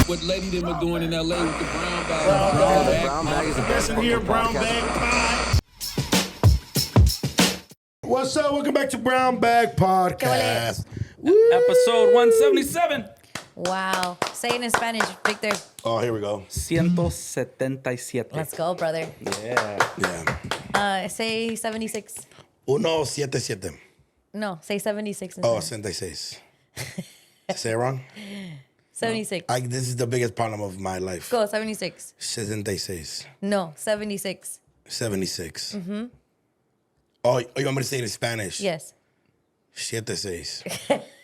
what Letty them are doing in LA with the brown bag. Brown bag is the best Listen here, Brown Bag Pod. What's up? Welcome back to Brown Bag Podcast. Episode 177. Wow. Say it in Spanish, Victor. Oh, here we go. 177. Let's go, brother. Yeah. Say 76. 177. No, say 76 Oh, instead. 76. Say it wrong? 76. This is the biggest problem of my life. Go, 76. 76. No, 76. 76. Mm-hmm. Oh, you want me to say it in Spanish? Yes. 76.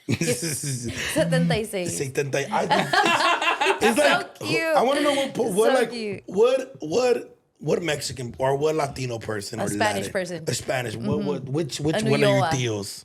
76. 70. It's like, So cute. I want to know what So like cute. what Mexican or what Latino person A or Spanish Latin, person. a Spanish which A one of your Nuyoa. tios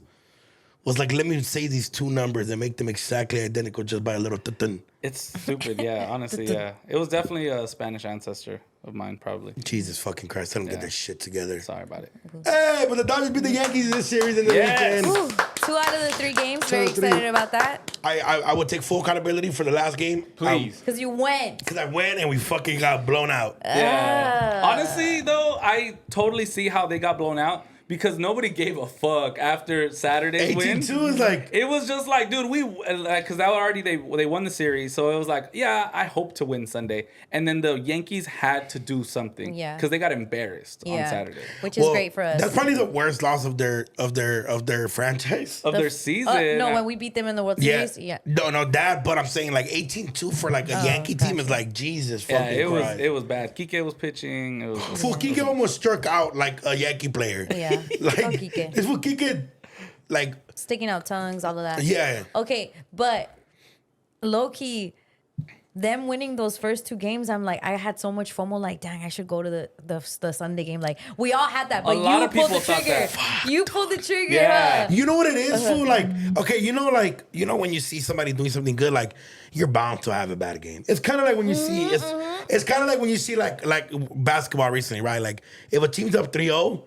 was like, let me say these two numbers and make them exactly identical just by a little tutun. It's stupid, yeah. Honestly, yeah. It was definitely a Spanish ancestor of mine, probably. Jesus fucking Christ, I don't get Yeah. their shit together. Sorry about it. Hey, but the Dodgers beat the Yankees this series in the Yes. weekend. Ooh, 2 out of the 3 games. Very out of 3. excited about that. I would take full accountability for the last game. Please. Because you went. Because I went and we fucking got blown out. Yeah. Honestly, though, I totally see how they got blown out because nobody gave a fuck after Saturday's win. 18-2 is like... It was just like, dude, because that already they won the series, so it was like, yeah, I hope to win Sunday, and then the Yankees had to do something, Yeah. because they got embarrassed on Saturday Which is great for us. That's probably the worst loss of their franchise. of their season. No, when we beat them in the World Series. Yeah. No, that. But I'm saying like 18-2 for like a Yankee team is like Jesus yeah, fucking Christ. it was bad. Kike was pitching. It was Fool Kike almost struck out like a Yankee player. Yeah. like Go Kike. this fool Kike, like Sticking out tongues, all of that. yeah. Okay, but low key, them winning those first 2 games, I'm like, I had so much FOMO. Like, dang, I should go to the Sunday game. Like, we all had that, but lot you of pulled the people thought trigger. that. You pulled the trigger. Yeah. Huh? You know what it is, fool? Like, okay, you know when you see somebody doing something good, like you're bound to have a bad game. It's kind of like when you see it's kind of like when you see like basketball recently, right? Like if a team's up 3-0,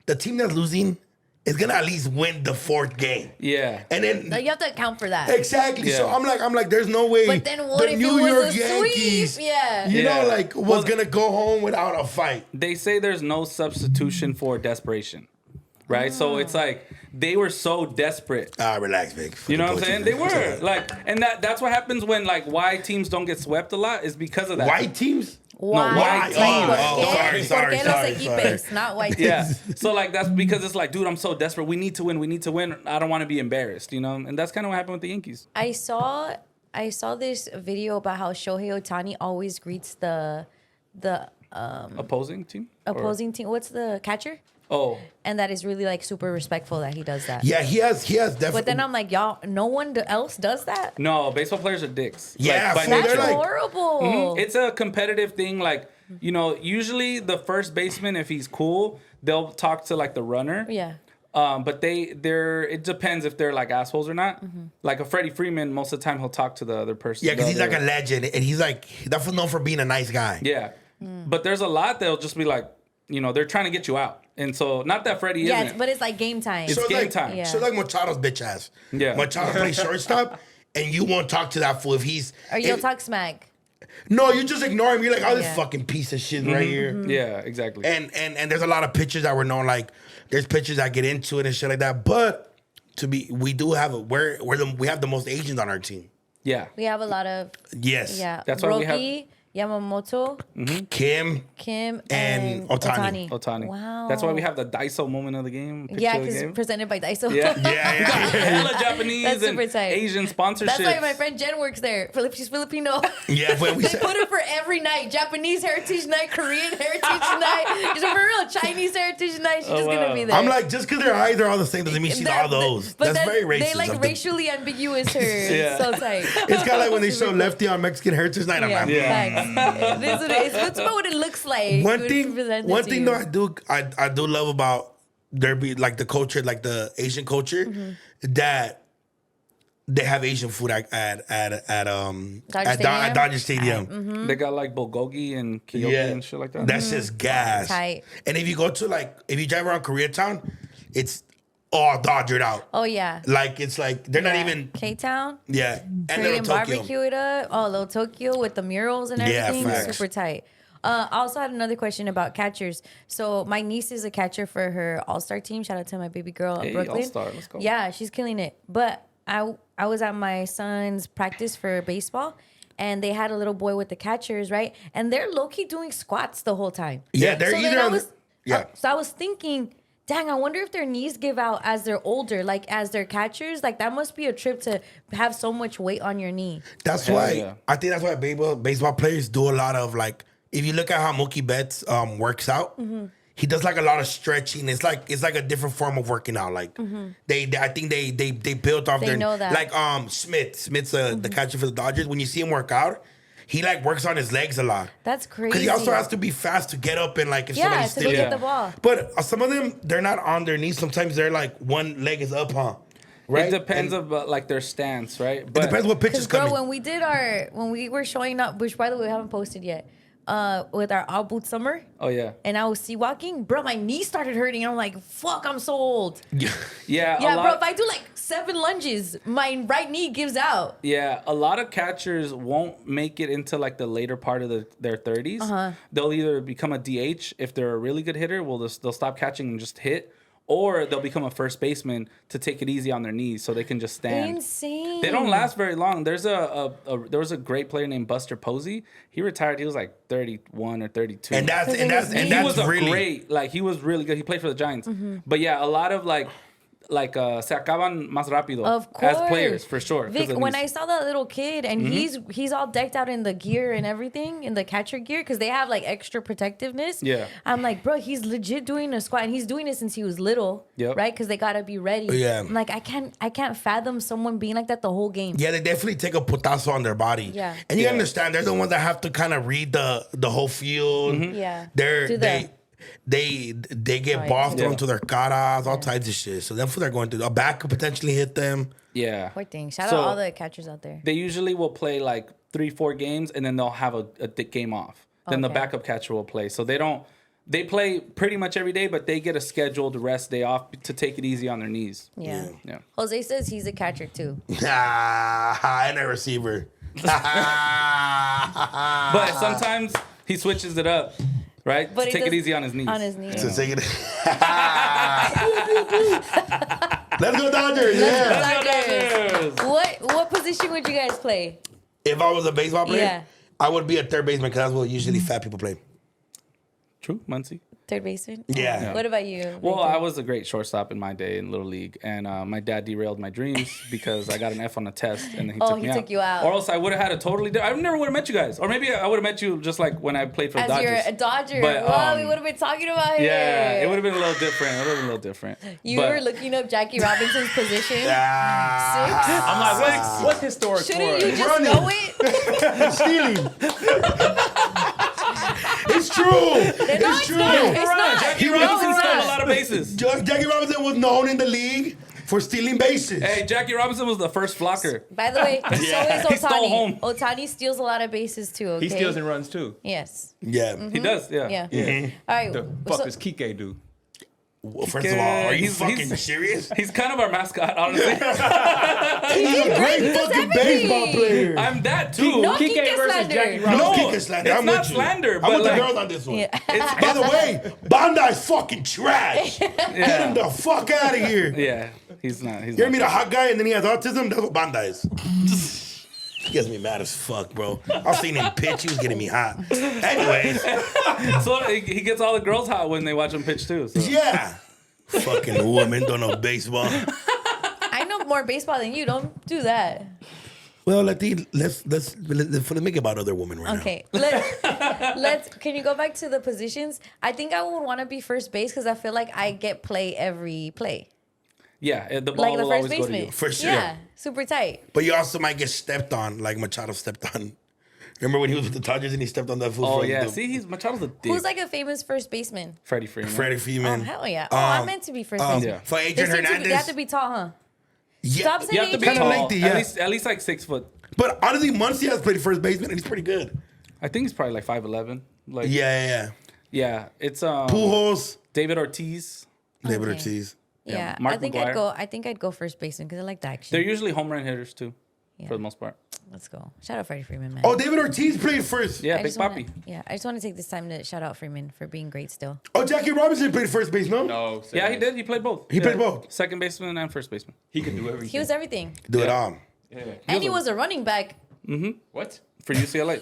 the team that's losing is gonna at least win the 4th game. yeah. And then You have to account for that. exactly. So Yeah. I'm like, there's no way. But then what the if New it was York a sweep? Yankees, Yeah. you know, Yeah. like was gonna go home without a fight. They say there's no substitution for desperation, right? So it's like they were so desperate. Relax, big. You know what I'm saying? They were like, and that's what happens when like why teams don't get swept a lot is because of that. White teams. Why? white team. Sorry. ¿Por qué los equipos? Not white teams. Yeah. So like that's because it's like, dude, I'm so desperate. We need to win. I don't want to be embarrassed, you know? And that's kind of what happened with the Yankees. I saw this video about how Shohei Ohtani always greets the Opposing team? opposing team. What's the catcher? Oh. And that is really like super respectful that he does that. Yeah, he has definitely. But then I'm like, y'all, no one else does that? No, baseball players are dicks. Yeah, by fool, That's they're like- horrible. Mhm. It's a competitive thing. Like, you know, usually the first baseman, if he's cool, they'll talk to like the runner. Yeah. But it depends if they're like assholes or not. Like a Freddie Freeman, most of the time he'll talk to the other person. Yeah, because he's the like a other- legend, and he's like that's known for being a nice guy. Yeah. But there's a lot that'll just be like, you know, they're trying to get you out. And so, not that Freddie Yeah, isn't. but it's like game time. It's game like, time. Yeah. So like Machado's bitch ass. Yeah. Machado plays shortstop, and you won't talk to that fool if he's. Or you'll if- talk smack. No, you just ignore him. You're like, oh, this Yeah. fucking piece of shit right here. Yeah, exactly. And there's a lot of pitchers that were known, like there's pitchers that get into it and shit like that. But we do have we have the most Asians on our team. yeah. We have a lot of, Yes. yeah. That's why we have- Roki, Yamamoto, Kim. Kim, And and Ohtani. Ohtani. Wow. That's why we have the Daiso moment of the game. Picture Yeah, of the because game. presented by Daiso. Yeah. Yeah. Hella Japanese That's and super tight. Asian sponsorships. That's why my friend Jen works there. She's Filipino. Yeah, when we They said, put it for every night. Japanese Heritage Night, Korean Heritage Night. It's for real. Chinese Heritage Night. She's just wow. gonna be there. I'm like, just because their eyes are all the same doesn't mean she's all those. But That's then very racist. They like of them. racially ambiguous her. Yeah. So tight. It's kind of like when they show Lefty on Mexican Heritage Night. I'm Yeah, like, facts. It is what it is. It's about what it looks like. One What thing, it presented one to thing you. though, I do love about there be like the culture, like the Asian culture, that they have Asian food at Dodger Stadium. They got like bulgogi and kyogi and shit like that. That's just gas. Tight. And if you go to if you drive around Koreatown, it's all dodgered out. Oh yeah. Like it's like they're not even. K-Town. Yeah, and Korean Little Tokyo. barbecue it up. Oh, Little Tokyo with the murals and Yeah, everything. facts. Super tight. I also had another question about catchers. So my niece is a catcher for her all-star team. Shout out to my baby girl in Hey, Brooklyn. all-star, let's go. Yeah, she's killing it. But I was at my son's practice for baseball, and they had a little boy with the catchers, right? And they're low-key doing squats the whole time. Yeah, they're So then either I on. was, Yeah. So I was thinking, dang, I wonder if their knees give out as they're older, like as they're catchers. Like that must be a trip to have so much weight on your knee. That's Hell why yeah. I think that's why baseball players do a lot of like. If you look at how Mookie Betts works out, he does like a lot of stretching. It's like a different form of working out. Like I think they built off They their know that. like Smith's the catcher for the Dodgers. When you see him work out, he like works on his legs a lot. That's crazy. Because he also has to be fast to get up and like if yeah, somebody's to go still. get the ball. But some of them they're not on their knees. Sometimes they're like one leg is up, huh? Right. It depends And of like their stance, right? it depends what pitch is Because bro, coming. when we were showing up, which by the way we haven't posted yet, with our all boot summer, Oh yeah. and I was sea walking, bro, my knee started hurting. I'm like, fuck, I'm so old. Yeah. Yeah, a bro, lot, if I do like 7 lunges, my right knee gives out. Yeah, a lot of catchers won't make it into like the later part of their 30s. They'll either become a DH if they're a really good hitter, they'll stop catching and just hit, or they'll become a first baseman to take it easy on their knees so they can just stand. Insane. They don't last very long. There was a great player named Buster Posey. He retired. He was like 31 or 32. And that's Because of his knee. And that's he was a really great, like he was really good. He played for the Giants. But yeah, a lot of like se acaban más rápido Of course. as players for sure. 'cause Vic, of when these- I saw that little kid and Mm-hmm. he's all decked out in the gear and everything, in the catcher gear, because they have like extra protectiveness. Yeah. I'm like, bro, he's legit doing a squat, and he's doing it since he was little. Yep. Right? Because they gotta be ready. Yeah. I'm like, I can't fathom someone being like that the whole game. Yeah, they definitely take a putazo on their body. Yeah. And you Yeah. understand, they're the ones that have to kind of read the whole field. Yeah. They're Do the- they get Right. balls thrown Yeah. to their caras, all types of shit. So that's what they're going through. A back could potentially hit them. yeah. Poor thing. Shout So- out all the catchers out there. They usually will play like 3-4 games and then they'll have a game off. Then the Okay. backup catcher will play. So they play pretty much every day, but they get a scheduled rest day off to take it easy on their knees. Yeah. Yeah. Jose says he's a catcher too. And a receiver. But sometimes he switches it up, right? But to he take it does- easy on his knees. On his knees. So take it. Let's go Dodgers. Yeah. Dodgers. What position would you guys play? If I was a baseball player, Yeah. I would be a third baseman because that's what usually fat people play. True, Muncie. Third baseman? Yeah. What about you? Well, Victor? I was a great shortstop in my day in Little League, and my dad derailed my dreams because I got an F on a test, and then he took me out. Or else I would have had a totally different... I never would have met you guys. Or maybe I would have met you just like when I played for the As Dodgers. you're a Dodger. But, Wow, we would have been talking about it. Yeah, it would have been a little different. You were looking up Jackie Robinson's position. Ah. I'm like, what's historic Shouldn't for you it? just Running. know it? Stealing. It's true. It's true. It's not. Jackie No, Robinson it's stole not. a lot of bases. Jackie Robinson was known in the league for stealing bases. Hey, Jackie Robinson was the first flocker. By the way, so is He stole home. Otani. Otani steals a lot of bases too, okay? He steals and runs too. Yes. Yeah. He does, yeah. Yeah. All right. The fuck so- does Kike do? Well, first of all, are you He's- fucking he's- serious? He's kind of our mascot, honestly. He's a great fucking baseball player. I'm that too. No Kike Kike versus slander. Jackie No Robinson. kick slander. it's I'm not with you. slander, I'm but with like- the girls on this one. Yeah. By the way, Bandai's fucking trash. Get him the fuck out of here. Yeah, he's not. You ever meet a hot guy and then he has autism? That's what Bandai is. He gets me mad as fuck, bro. I've seen him pitch. He was getting me hot. Anyways, So he gets all the girls hot when they watch him pitch too. So. yeah. Fucking woman don't know baseball. I know more baseball than you. Don't do that. Well, let's make it about other women right Okay. Let's. Can you go back to the positions? I think I would want to be first base because I feel like I get play every play. Yeah, the ball Like the will first always go to baseman. you. For sure. Yeah. Super tight. now. But you also might get stepped on, like Machado stepped on. Remember when he was with the Dodgers and he stepped on that fool? Oh from yeah, the- see, Machado's a dick. Who's like a famous first baseman? Freddie Freeman? Freddie Oh, Freeman. hell yeah. Oh, I meant to be first baseman. Yeah. For They Adrian seem to be- Hernandez. They have to be tall, huh? yeah. Stop saying You have to be Kinda tall. lengthy, yeah. At least like 6 foot. But honestly, Muncie has played first baseman and he's pretty good. I think he's probably like 5'11". Like Yeah. yeah, it's Pujols. David Ortiz. David Okay. Ortiz. Yeah, Mark I think McGwire. I think I'd go first baseman because I like the action. They're usually home run hitters too, Yeah. for the most part. Let's go. Shout out Freddie Freeman, man. Oh, David Ortiz played first. Yeah, I Big just wanna- Papi. Yeah, I just want to take this time to shout out Freeman for being great still. Oh, Jackie Robinson played first base, no? No. Yeah, he did. He played both. He played both. Second baseman and first baseman. He can do everything. He was everything. Do it all. Yeah. And he was a running back. What? For UCLA.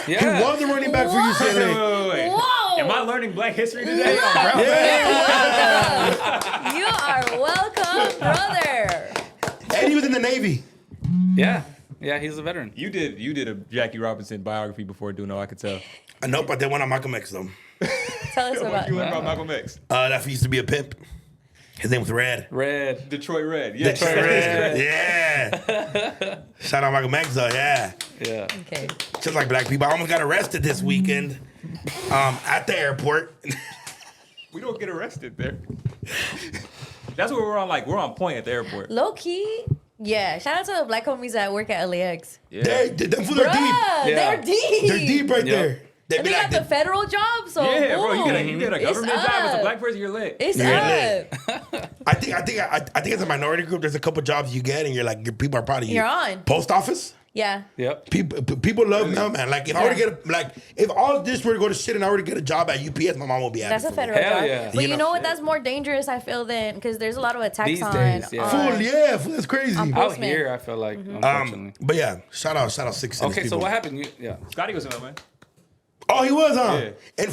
He Yeah. was the running back for What? UCLA. Wait. Whoa! Am I learning Black history today? You are welcome, brother. And he was in the Navy. Yeah. Yeah, he's a veteran. You did a Jackie Robinson biography before DoKnow, I could tell. Nope, I did one on Malcolm X, though. Tell us about You it. learned about Malcolm X. That used to be a pimp. His name was Red. Red. Detroit Red. Yeah. Detroit Red. Yeah. Shout out Malcolm X, though, yeah. Yeah. Okay. Just like black people. I almost got arrested this weekend at the airport. We don't get arrested there. That's what we're on. Like, we're on point at the airport. Low key. Yeah. Shout out to the black homies that work at LAX. Yeah. Them fools are deep. Bruh, Yeah. they're deep. They're deep right Yep. there. They And be they like, got the federal job, so Yeah, bro, you boom. get a It's government job as a up. black person, you're lit. It's You're up. lit. I think as a minority group, there's a couple jobs you get, and you're like, your people are proud of you. You're on. Post office. Yeah. Yep. People love them, man. Like if I were to get if all this were to go to shit and I were to get a job at UPS, my mom would be happy. That's a for me. federal Hell job. yeah. But You you know, know what? shit. That's more dangerous, I feel, than because there's a lot of attacks These on. days, yeah. on- Fool, that's crazy. I'm Out Postman. here, I feel like, unfortunately. But yeah, shout out 6 Cents Okay, so people. what happened? Yeah. Scotty was in man. Oh, he was, huh? Yeah. And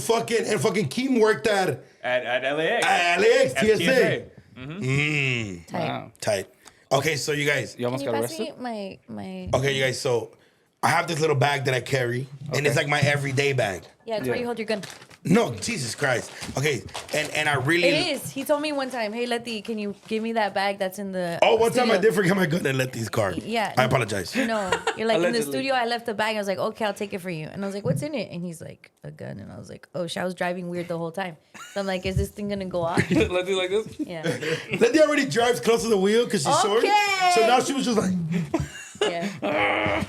fucking Keem worked at At LAX. LAX, At TSA. Tight. Wow. Tight. Okay, so you guys. You almost Can you got pass arrested? me my? Okay, you guys. So I have this little bag that I carry, and it's like my everyday bag. Yeah, it's where Yeah. you hold your gun. No, Jesus Christ. Okay, and I really. It is. He told me one time, "Hey, Letty, can you give me that bag that's in the?" Oh, one time I studio?" did forget my gun and let these cards. Yeah. I apologize. You know, you're like in the Allegedly. studio. I left the bag. I was like, "Okay, I'll take it for you." And I was like, "What's in it?" And he's like, "A gun." And I was like, "Oh, shit, I was driving weird the whole time." So I'm like, "Is this thing gonna go off?" Let's do like this. Yeah. Letty already drives close to the wheel because she's short. Okay. So now she was just like, Yeah.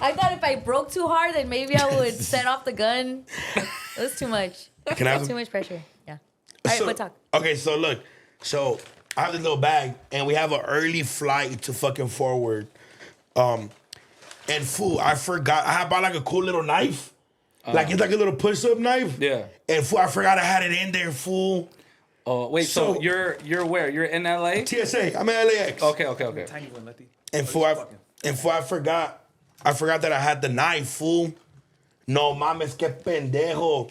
I thought if I broke too hard, then maybe I would set off the gun. It was too much. Can I have Too some? much pressure. Yeah. All right, So- but talk. Okay, so look. So I have this little bag and we have an early flight to fucking forward. And fool, I forgot. I had bought like a cool little knife. Like it's like a little push-up knife. Yeah. And fool, I forgot I had it in there, fool. Oh, wait, so, So- you're where? You're in LA? TSA, I'm at LAX. Okay. Tiny one, Letty. And fool, I forgot that I had the knife, fool. No mames, que pendejo.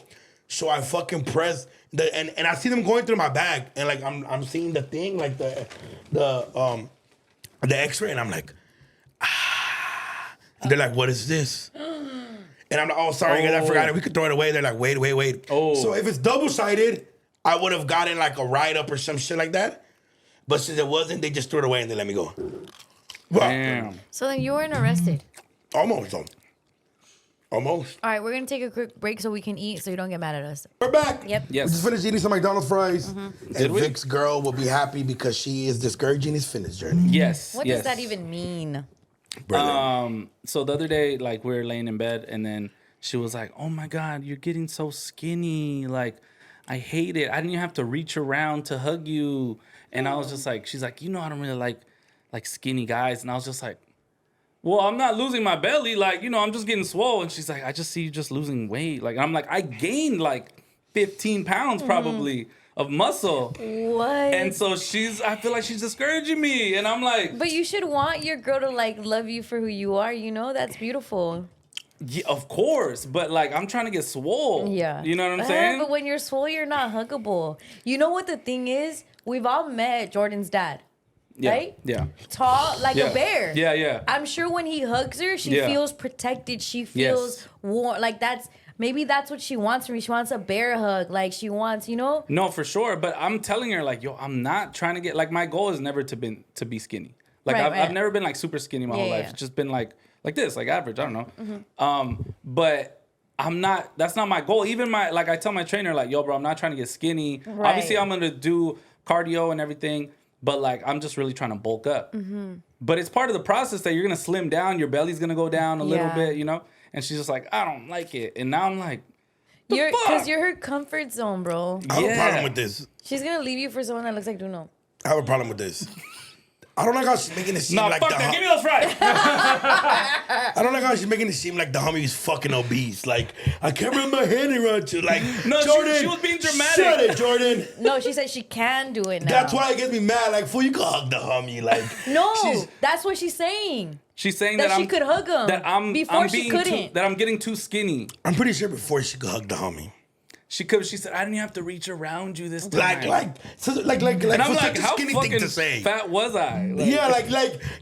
So I fucking pressed and I see them going through my bag and like I'm seeing the thing like the X-ray and I'm like, ah. They're like, what is this? And I'm like, oh, sorry, guys, I forgot it. We could throw it away. They're like, wait. Oh. So if it's double-sided, I would have gotten like a write-up or some shit like that. But since it wasn't, they just threw it away and they let me go. Well, Damn. So then you weren't arrested. almost though. Almost. All right, we're gonna take a quick break so we can eat, so you don't get mad at us. We're back. Yep. Yes. We just finished eating some McDonald's fries. Mm-hmm. And we? Vic's girl will be happy because she is discouraging his fitness journey. Yes. What yes. does that even mean? Brother. So the other day, like we were laying in bed, and then she was like, "Oh my God, you're getting so skinny. Like, I hate it. I didn't even have to reach around to hug you." And I was just like, she's like, "You know, I don't really like skinny guys." And I was just like, "Well, I'm not losing my belly. Like, you know, I'm just getting swole." And she's like, "I just see you just losing weight." Like, I'm like, I gained like 15 pounds probably of muscle. What? And so I feel like she's discouraging me. And I'm like, But you should want your girl to like love you for who you are. You know, that's beautiful. yeah, of course. But like, I'm trying to get swole. Yeah. You know what I'm saying? But when you're swole, you're not huggable. You know what the thing is? We've all met Jordan's dad, Yeah. right? Yeah. Tall like Yeah. a bear. Yeah, yeah. I'm sure when he hugs her, she Yeah. feels protected. She feels Yes. warm. Like maybe that's what she wants from me. She wants a bear hug. Like she wants, you know? No, for sure. But I'm telling her, like, yo, I'm not trying to get, like, my goal is never to be skinny. Like, Right, I've right. never been like super skinny my whole Yeah, life. yeah. It's just been like this, like average. I don't know. But I'm not. That's not my goal. Even like I tell my trainer, like, yo, bro, I'm not trying to get skinny. Right. Obviously, I'm gonna do cardio and everything. But like, I'm just really trying to bulk up. But it's part of the process that you're gonna slim down. Your belly's gonna go down a little Yeah. bit, you know. And she's just like, I don't like it. And now I'm like, Because fuck? you're her comfort zone, bro. I have a yeah. problem with this. She's gonna leave you for someone that looks like DoKnow. I have a problem with this. I don't like how she's making it seem No, like fuck the that. Give me those fries. I don't like how she's making it seem like the homie's fucking obese. Like, I can't run my hand around you. Like, No, Jordan, she was being dramatic. Shut it, Jordan. No, she said she can do it now. That's why it gets me mad. Like, fool, you can hug the homie. Like, No, she's- that's what she's saying. She's saying That that she I'm, could hug him that I'm before I'm she being couldn't. that I'm getting too skinny. I'm pretty sure before she could hug the homie. She said, I didn't have to reach around you this time. Like, and I'm for like, such a how skinny fucking thing to say. fat was I? Like, Yeah, like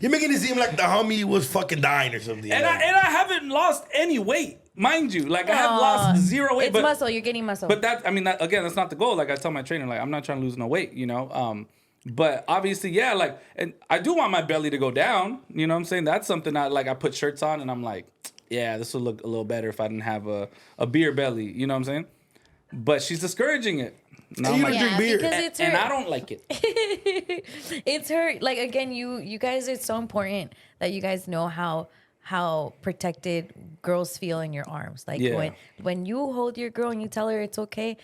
you're making it seem like the homie was fucking dying or something. And like. I haven't lost any weight, mind you. Like I have lost zero weight. It's muscle. You're getting muscle. But again, that's not the goal. Like I tell my trainer, like I'm not trying to lose no weight, you know. But obviously, yeah, like, and I do want my belly to go down. You know what I'm saying? That's something I put shirts on and I'm like, yeah, this would look a little better if I didn't have a beer belly. You know what I'm saying? But she's discouraging it. And I'm you like, don't drink beer. because it's her. and I don't like it. It's her. Like again, you guys. It's so important that you guys know how protected girls feel in your arms. Like Yeah. when you hold your girl and you tell her it's okay,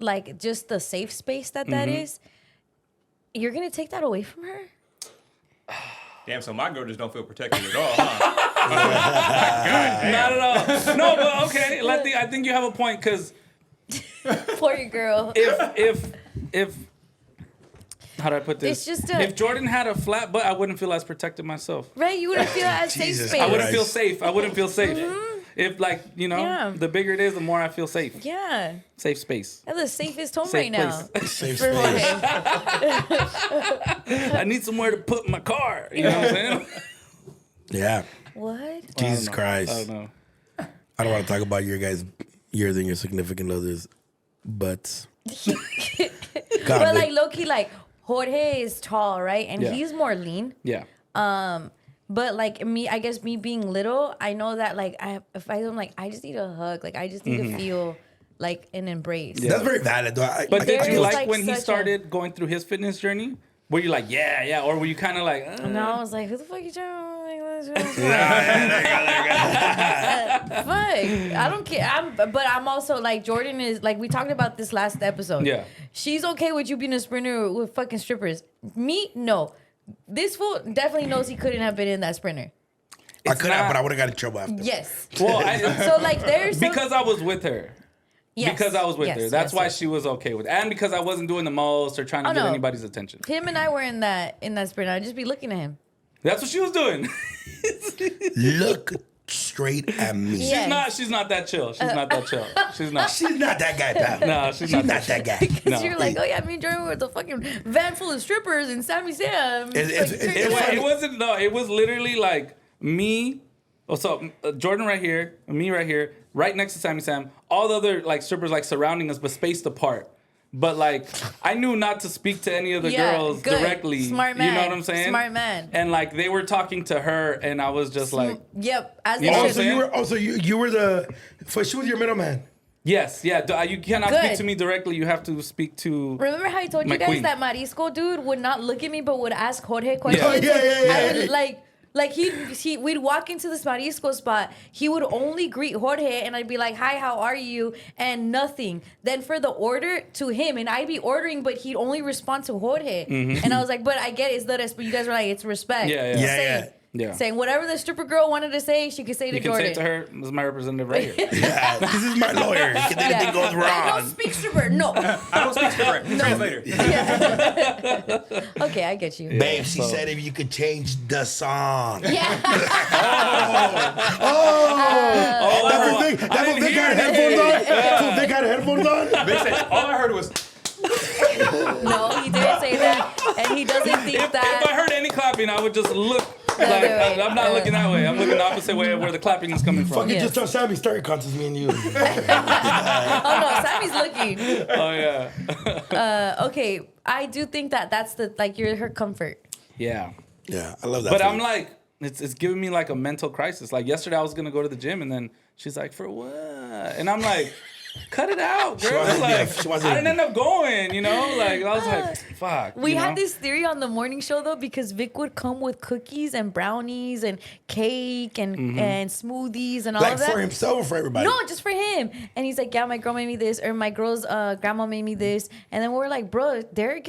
like just the safe space that is, you're gonna take that away from her. Damn, so my girl just don't feel protected at all, huh? Not at all. No, but okay, Letty, I think you have a point because Poor your girl. if how do I put this? It's just a- if Jordan had a flat butt, I wouldn't feel as protected myself. Right? You wouldn't feel as safe Jesus space. I wouldn't Christ. feel safe. I wouldn't feel safe. If Yeah. the bigger it is, the more I feel safe. Yeah. Safe space. That's the safest home Safe right now. place. Safe For space. Jorge. I need somewhere to put my car. You know what I'm saying? Yeah. What? Jesus I Christ. don't know. I don't want to talk about yours and your significant others, but God, But like low key, like Jorge is tall, right? And Yeah. he's more lean. Yeah. But like me, I guess me being little, I know that like if I'm like I just need a hug, like I just need to feel like an embrace. Yeah. that's very valid. Though. But did There you is, like like, when he such a- started going through his fitness journey? Were you like, yeah, or were you kind of like, And I was like, who the fuck you trying? Fuck, I don't care. But I'm also like Jordan is like we talked about this last episode. Yeah. She's okay with you being a sprinter with fucking strippers. Me, no. This fool definitely knows he couldn't have been in that sprinter. I could have, not- but I would have got in trouble after. Yes. well, So like there's some, because I was with her. yes, Because I was with yes, her. That's yes, why yes. she was okay with it. And because I wasn't doing the most or trying to Oh, get no. anybody's attention. Him and I were in that sprinter. I'd just be looking at him. That's what she was doing. Look straight at me. Yeah. She's not that chill. She's not that chill. She's not. She's not that guy, pal. No, she's She's not not that guy. Because you're like, oh yeah, me and Jordan were with a fucking van full of strippers and Sammy Sam. It wasn't, no, it was literally like me. Oh, so Jordan right here, me right here, right next to Sammy Sam. All the other like strippers like surrounding us, but spaced apart. But like, I knew not to speak to any of the Yeah, girls good. directly. Smart You know man. what I'm saying? Smart man. And like, they were talking to her, and I was just like, Yep, as You know they what should. I'm So saying? you were the. So she was your middleman. yes, yeah. You cannot Good. speak to me directly. You have to speak to. Remember how I told My you guys queen. that Marisco dude would not look at me but would ask Jorge questions? Oh, yeah. And, like we'd walk into this Marisco spot. He would only greet Jorge, and I'd be like, "Hi, how are you?" and nothing. Then for the order to him, and I'd be ordering, but he'd only respond to Jorge. And I was like, "But I get it's the respect." You guys were like, "It's respect." Yeah, yeah. Just Yeah, saying, yeah. saying whatever the stripper girl wanted to say, she could say to You can Jordan. say it to her, this is my representative right here. Yeah, this is my lawyer. If anything goes I don't wrong. speak stripper. No. I don't speak script. Translator. Okay, I get you. Babe, she so- said if you could change the song. Yeah. That's what they got headphones on. That's what they got headphones on. They said, all I heard was, No, he didn't say that, and he doesn't think If I that. heard any clapping, I would just look. Like, other way. I'm not looking that way. I'm looking the opposite way of where the clapping is coming from. Fucking Yeah. just tell Sammy start your contest, me and you. Oh no, Sammy's looking. Oh yeah. Okay, I do think that that's the like you're her comfort. Yeah. Yeah, I love that. But for I'm you. like, it's giving me like a mental crisis. Like yesterday, I was gonna go to the gym, and then she's like, "For what?" And I'm like, cut it out, girl. wants to be a- Like, she wants to I be- didn't end up going, you know? Like, I was like, fuck. We you had know? this theory on the morning show though, because Vic would come with cookies and brownies and cake and smoothies and all Like of that. for himself or for everybody? No, just for him. And he's like, yeah, my girl made me this, or my girl's grandma made me this. And then we're like, bro, they're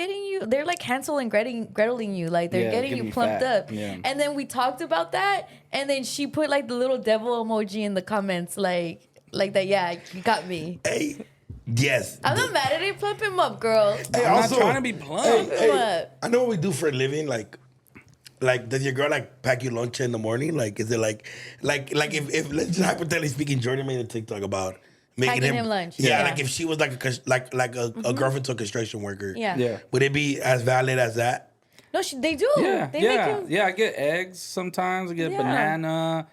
like Hansel and Greteling you. Like, they're Yeah, getting getting you you plumped fat. up. Yeah. And then we talked about that. And then she put like the little devil emoji in the comments, like that, yeah, you got me. Hey, yes. I'm not mad at it. Plump him up, girl. Hey, I'm not trying to be plump. What? I know what we do for a living. Like, does your girl like pack you lunch in the morning? Like, is it like if let's just hypothetically speaking, Jordan made a TikTok about making Packing him lunch. Yeah, Yeah. like if she was like a girlfriend to a construction worker. Yeah. Yeah. Would it be as valid as that? No, they do. Yeah, They make him. yeah. I get eggs sometimes. I get Yeah. banana,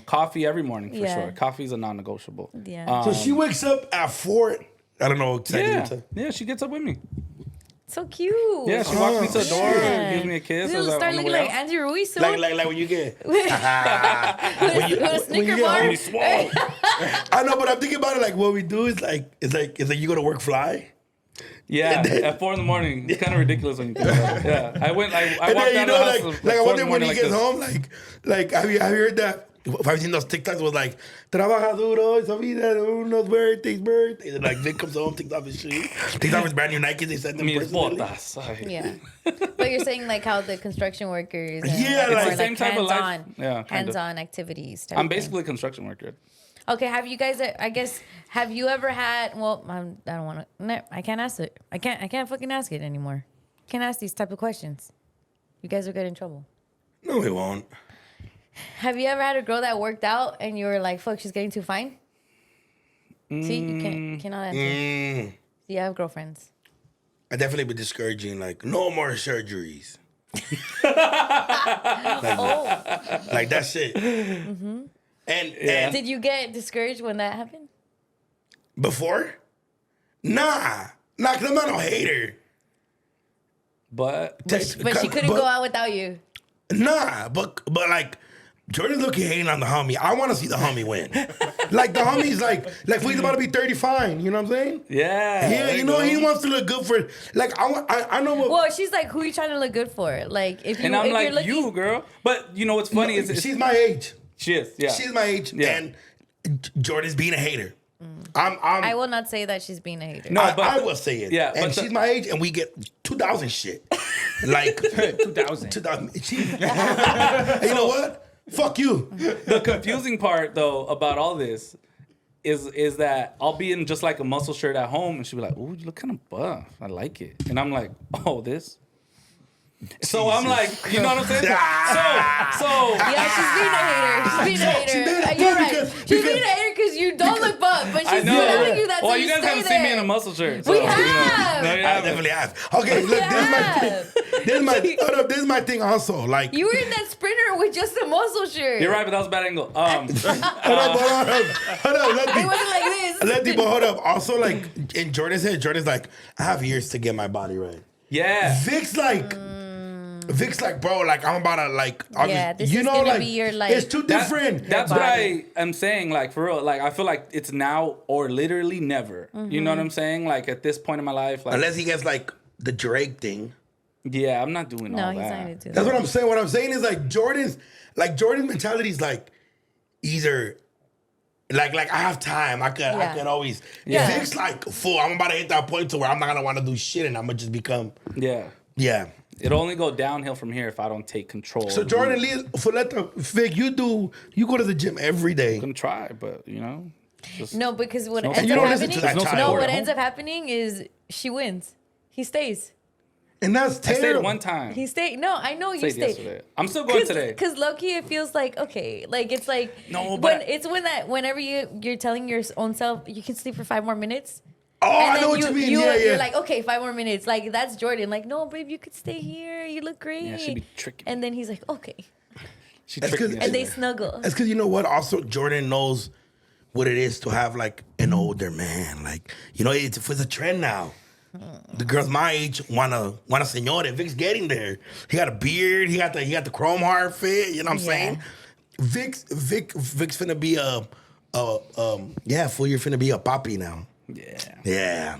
coffee every morning for Yeah. sure. Coffee's a non-negotiable. Yeah. So she wakes up at 4. I don't know exactly what time. Yeah, she gets up with me. So cute. Yeah, she walks me to the door, Yeah. gives me a kiss. You'll as I- start on the looking way like out. Andy Ruiz soon. Like when you get. with a Snicker get bar. home, Swole. I know, but I'm thinking about it. Like what we do is like you go to work fly. Yeah, at 4 a.m. It's kind of ridiculous when you think about it. Yeah, I walked And out then, of the house like I 4 in the wonder when morning he like gets this. home, like have you heard that? Have you seen those TikToks? Was like trabaja duro, esa vida de unos birthdays. And like Vic comes home, takes off his shoes, takes off his brand new Nikes. They send them Mis personally. botas. Ay. Yeah. But you're saying like how the construction workers and Yeah, more like- It's the same type of life. hands-on, Yeah, kind of. hands-on activities. type I'm thing. basically a construction worker. Okay, have you guys? I guess have you ever had? Well, I don't want to. No, I can't ask it. I can't fucking ask it anymore. Can't ask these type of questions. You guys will get in trouble. No, we won't. Have you ever had a girl that worked out and you were like, "Fuck, she's getting too fine"? See, cannot answer. Mm, You have girlfriends. I definitely be discouraging. Like no more surgeries. Like that shit. And Did you get discouraged when that happened? before, nah, cause I'm not no hater. But But she couldn't go out without you. Nah, but like Jordan's looking hating on the homie. I want to see the homie win. Like the homie's like he's about to be 30 fine. You know what I'm saying? yeah, Yeah, there you know go. he wants to look good for. Like I know what. Well, she's like, "Who you trying to look good for?" Like if you And I'm if like, you're looking, you, girl. But you know what's funny is she's my age. she is. Yeah, She's my age, Yeah. and Jordan's being a hater. I will not say that she's being a hater. No, I will say it. Yeah, and but she's my age, and we get 2000 shit. Like 2000. 2000. You know what? Fuck you. the confusing part though about all this is that I'll be in just like a muscle shirt at home and she'll be like, "Ooh, you look kind of buff. I like it." And I'm like, "Oh, this." So I'm like, you know what I'm saying? So Yeah, she's being a hater. She's being a hater. She made it You're fun right. because- She's being a hater because you don't look buff, but I she's know. telling you that. Well, so you guys stay haven't there. seen me in a muscle shirt. So, We you know. have. No, you I haven't. definitely have. Okay, look, this is my thing also. Like, You were in that sprinter with just a muscle shirt. You're right, but that was a bad angle. hold up, Letty. It wasn't like this. Letty, but hold up. Also, like, in Jordan's head, Jordan's like, I have years to get my body right. Yeah. Vic's like, bro, like, I'm about to, like, Yeah, this is gonna be your, like- it's too different. That's what body. I am saying. Like for real. Like I feel like it's now or literally never. You know what I'm saying? Like at this point in my life, like Unless he gets, like, the Drake thing. yeah, I'm not doing No, all he's that. not gonna do That's that. what I'm saying. What I'm saying is, like, Jordan's mentality is, like, either... Like I have time. I could always. Yeah. Vic's like, fool. I'm about to hit that point to where I'm not gonna want to do shit, and I'm gonna just become. Yeah. Yeah. It'll only go downhill from here if I don't take control. So Jordan Lee, Vic, you go to the gym every day. I'm gonna try, but you know. Just, No, because what No, ends and you up don't listen happening. to that no child. No, support what at ends up happening is she wins. He stays. And that's I terrible. stayed one time. He stayed. No, I know you Stayed stayed. yesterday. I'm still going today. Because low-key, it feels like, okay, like it's like No, but whenever you're telling your own self you can sleep for 5 more minutes. Oh, And I then know what you mean. Yeah. You're like, okay, 5 more minutes. Like that's Jordan. Like, no, babe, you could stay here. You look great. Yeah, she'd be tricking me. And then he's like, okay, She That's tricked me. 'cause- and they yesterday. snuggle. That's because you know what? Also, Jordan knows what it is to have like an older man. Like, you know, it's a trend now. The girls my age want a señora. Vic's getting there. He got a beard. He got the chrome heart fit. You know what I'm saying? Vic's finna be a yeah, fool, you're finna be a papi now. Yeah. Yeah.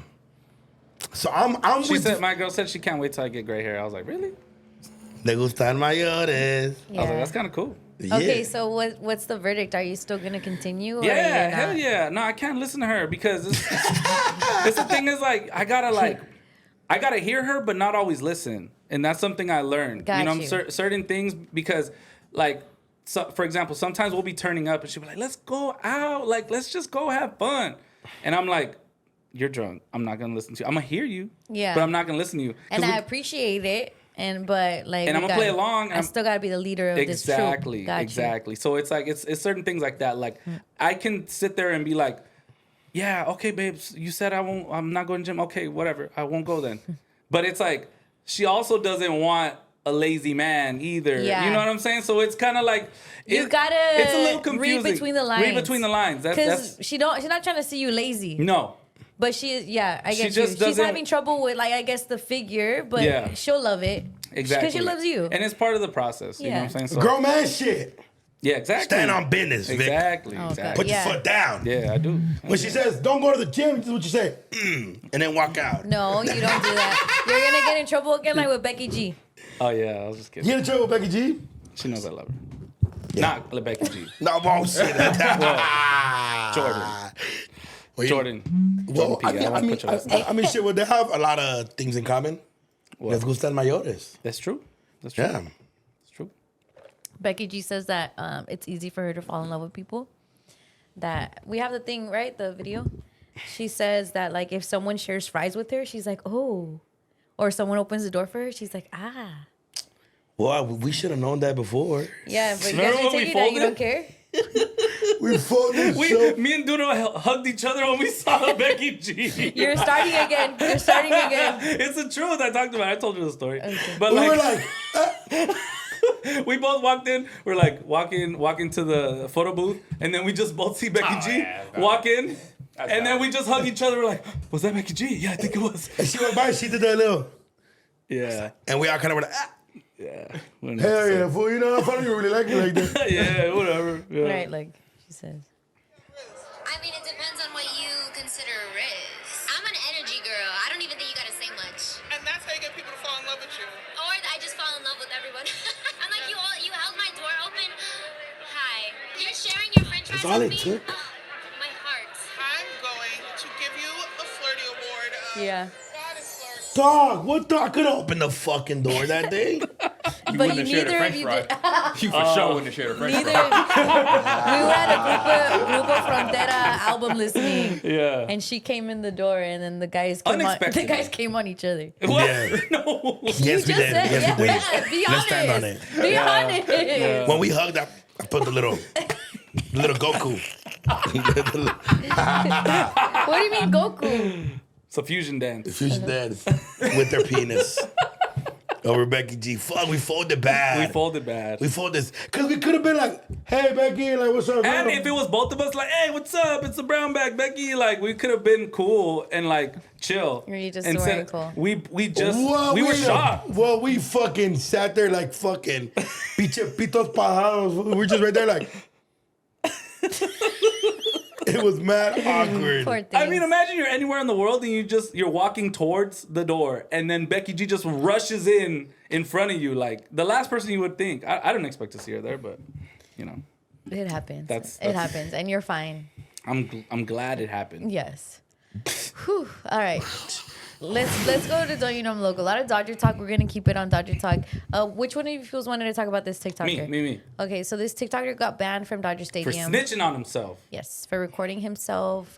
So I'm She with said, my girl said she can't wait till I get gray hair. I was like, really? Le gustan mayores. I was like, that's kind of cool. Okay, Yeah. so what's the verdict? Are you still gonna continue? Or Yeah, you're hell not? yeah. No, I can't listen to her because it's the thing is like I gotta hear her, but not always listen, and that's something I learned. Got you know, you. certain things because like. So, for example, sometimes we'll be turning up and she'll be like, let's go out. Like, let's just go have fun. And I'm like, you're drunk. I'm not going to listen to you. I'm going to hear you. Yeah. But I'm not going to listen to you. And I appreciate it. But like, And I'm going to play along. I still gotta be the leader of this troop. Exactly. So it's like, it's certain things like that. Like, I can sit there and be like, yeah, okay, babes, you said I'm not going to gym. Okay, whatever. I won't go then. But it's like, she also doesn't want a lazy man either. Yeah. You know what I'm saying? So it's kind of like You gotta it's a little confusing. read between the lines. Read between the lines. That's she's not trying to see you lazy. no. But I She get you. just She's doesn't- having trouble with like I guess the figure, but Yeah. she'll love it. Exactly. Because she loves you. And it's part of the process. You know Yeah. what I'm saying? So, Grown man shit. yeah, exactly. Stand on business, Vic. Exactly. Oh, God. Exactly. Put Yeah. your foot down. Yeah, I do. When she says, don't go to the gym, this is what you say. And then walk out. No, you don't do that. You're gonna get in trouble again like with Becky G. Oh yeah, I was just kidding. You in trouble with Becky G? She knows I love her. Not Rebecca G. No, bullshit. Jordan. Well, Jordan. Well, P. I won't put your last name. I mean, shit, well, they have a lot of things in common. What? Les gustan mayores. That's true. That's true. Yeah. That's true. Becky G says that it's easy for her to fall in love with people. That we have the thing, right? The video. She says that like if someone shares fries with her, she's like, oh. Or someone opens the door for her, she's like, ah. Well, we should have known that before. Yeah, but you Remember guys are when we taking that you folded? don't care. We fought this show. Me and Duno hugged each other when we saw Becky G. You're starting again. You're starting again. It's the truth. I talked about it. I told you the story. Okay. But We like, were like, we both walked in. We're like walking to the photo booth, and then we just both see Becky G walk in, and then we just hug each other. We're like, was that Becky G? Yeah, I think it was. and she went by, she did that little. Yeah. And we all kind of were like, ah. Yeah. Wouldn't have to Hell say. yeah, fool. You know how funny you really like it like that. Yeah, whatever. Yeah. Right, like she says. I mean, it depends on what you consider a risk. I'm an energy girl. I don't even think you gotta say much. And that's how you get people to fall in love with you. Or I just fall in love with everyone. I'm like, you held my door open. Hi. You're sharing your french fries That's all with it me? took. Oh, my heart. I'm going to give you a flirty award. Yeah. God is flirt. Dog, what dog could open the fucking door that day? But you wouldn't have shared a neither of french you fry. did. You for sure wouldn't have shared a french Neither. fry. We were at a Grupo Frontera album listening, Yeah. and she came in the door, and then the guys came on. Unexpectedly. The guys came on each other. What? Yeah. No. Yes, You we just did. said, Yes, we did. yeah. Be Let's honest. stand on it. Be honest. When we hugged, I put the little Goku. What do you mean, Goku? It's a fusion dance. Fusion dance with their penis. Over Becky G. Fuck, we folded bad. We folded bad. We folded this. Because we could have been like, hey, Becky, like, what's up? And if it was both of us, like, hey, what's up? It's the brown bag, Becky. Like, we could have been cool and like chill. You just Instead, weren't cool. We Well, were shocked. Well, we fucking sat there like fucking pinche pitos pajados. We're just right there like. It was mad awkward. Poor thing. I mean, imagine you're anywhere in the world and you're walking towards the door, and then Becky G just rushes in front of you, like the last person you would think. I didn't expect to see her there, but you know, It happens. That's- It happens, and you're fine. I'm glad it happened. Yes. Whew. All right. Let's go to Don't You Know I'm Local. A lot of Dodger talk. We're gonna keep it on Dodger talk. Which one of you fools wanted to talk about this TikToker? Me. Okay, so this TikToker got banned from Dodger For Stadium. snitching on himself. Yes, for recording himself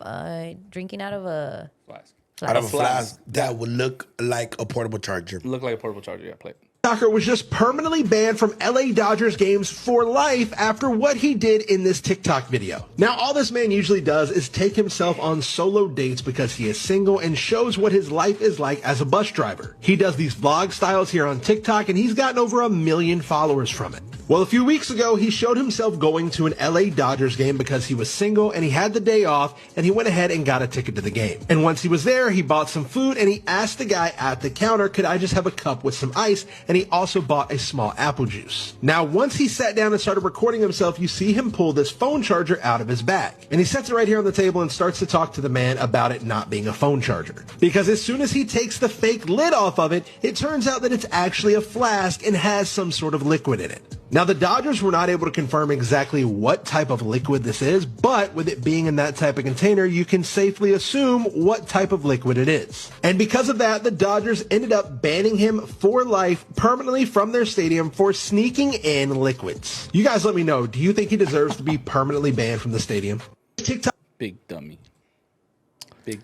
drinking out of a Flask. Out of a Flask. flask that would look like a portable charger. Look like a portable charger. Yeah, play it. TikToker was just permanently banned from LA Dodgers games for life after what he did in this TikTok video. Now, all this man usually does is take himself on solo dates because he is single and shows what his life is like as a bus driver. He does these vlog styles here on TikTok and he's gotten over 1 million followers from it. Well, a few weeks ago, he showed himself going to an LA Dodgers game because he was single and he had the day off, and he went ahead and got a ticket to the game. And once he was there, he bought some food and he asked the guy at the counter, could I just have a cup with some ice? And he also bought a small apple juice. Now, once he sat down and started recording himself, you see him pull this phone charger out of his bag. And he sets it right here on the table and starts to talk to the man about it not being a phone charger. Because as soon as he takes the fake lid off of it, it turns out that it's actually a flask and has some sort of liquid in it. Now, the Dodgers were not able to confirm exactly what type of liquid this is, but with it being in that type of container, you can safely assume what type of liquid it is. And because of that, the Dodgers ended up banning him for life permanently from their stadium for sneaking in liquids. You guys let me know, do you think he deserves to be permanently banned from the stadium? TikTok. Big dummy.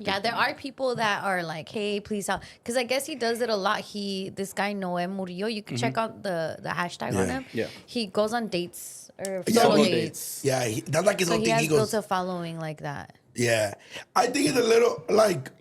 Yeah, there are people that are like, hey, please help. Because I guess he does it a lot. This guy, Noé Murillo, you can check out the hashtag on him. Yeah. he goes on dates or Yeah, solo he- dates. Yeah, that's like his So own he thing. has He built goes, a following like that. yeah. I think it's a little like,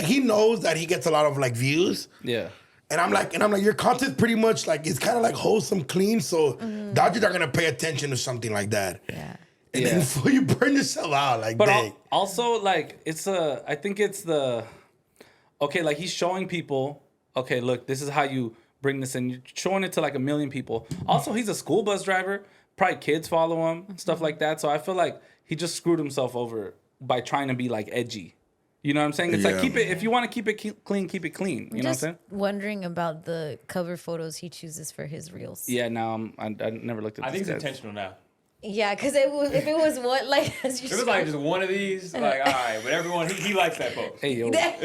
he knows that he gets a lot of like views. Yeah. And I'm like, your content's pretty much like, it's kind of like wholesome, clean. So Dodgers are going to pay attention to something like that. Yeah. And then before you burn yourself out, like, But dang. also, like, I think it's like he's showing people, okay, look, this is how you bring this in. You're showing it to like a million people. Also, he's a school bus driver. Probably kids follow him, stuff like that. So I feel like he just screwed himself over by trying to be like edgy. You know what I'm saying? It's like, if you want to keep it clean, keep it clean. You know what I'm saying? Wondering about the cover photos he chooses for his reels. Yeah, now I never looked at I think this it's guy. intentional now. Yeah, because if it was what, like, as you If it was like just one of these, like, all right, but everyone, he likes that post. Hey, yo. They're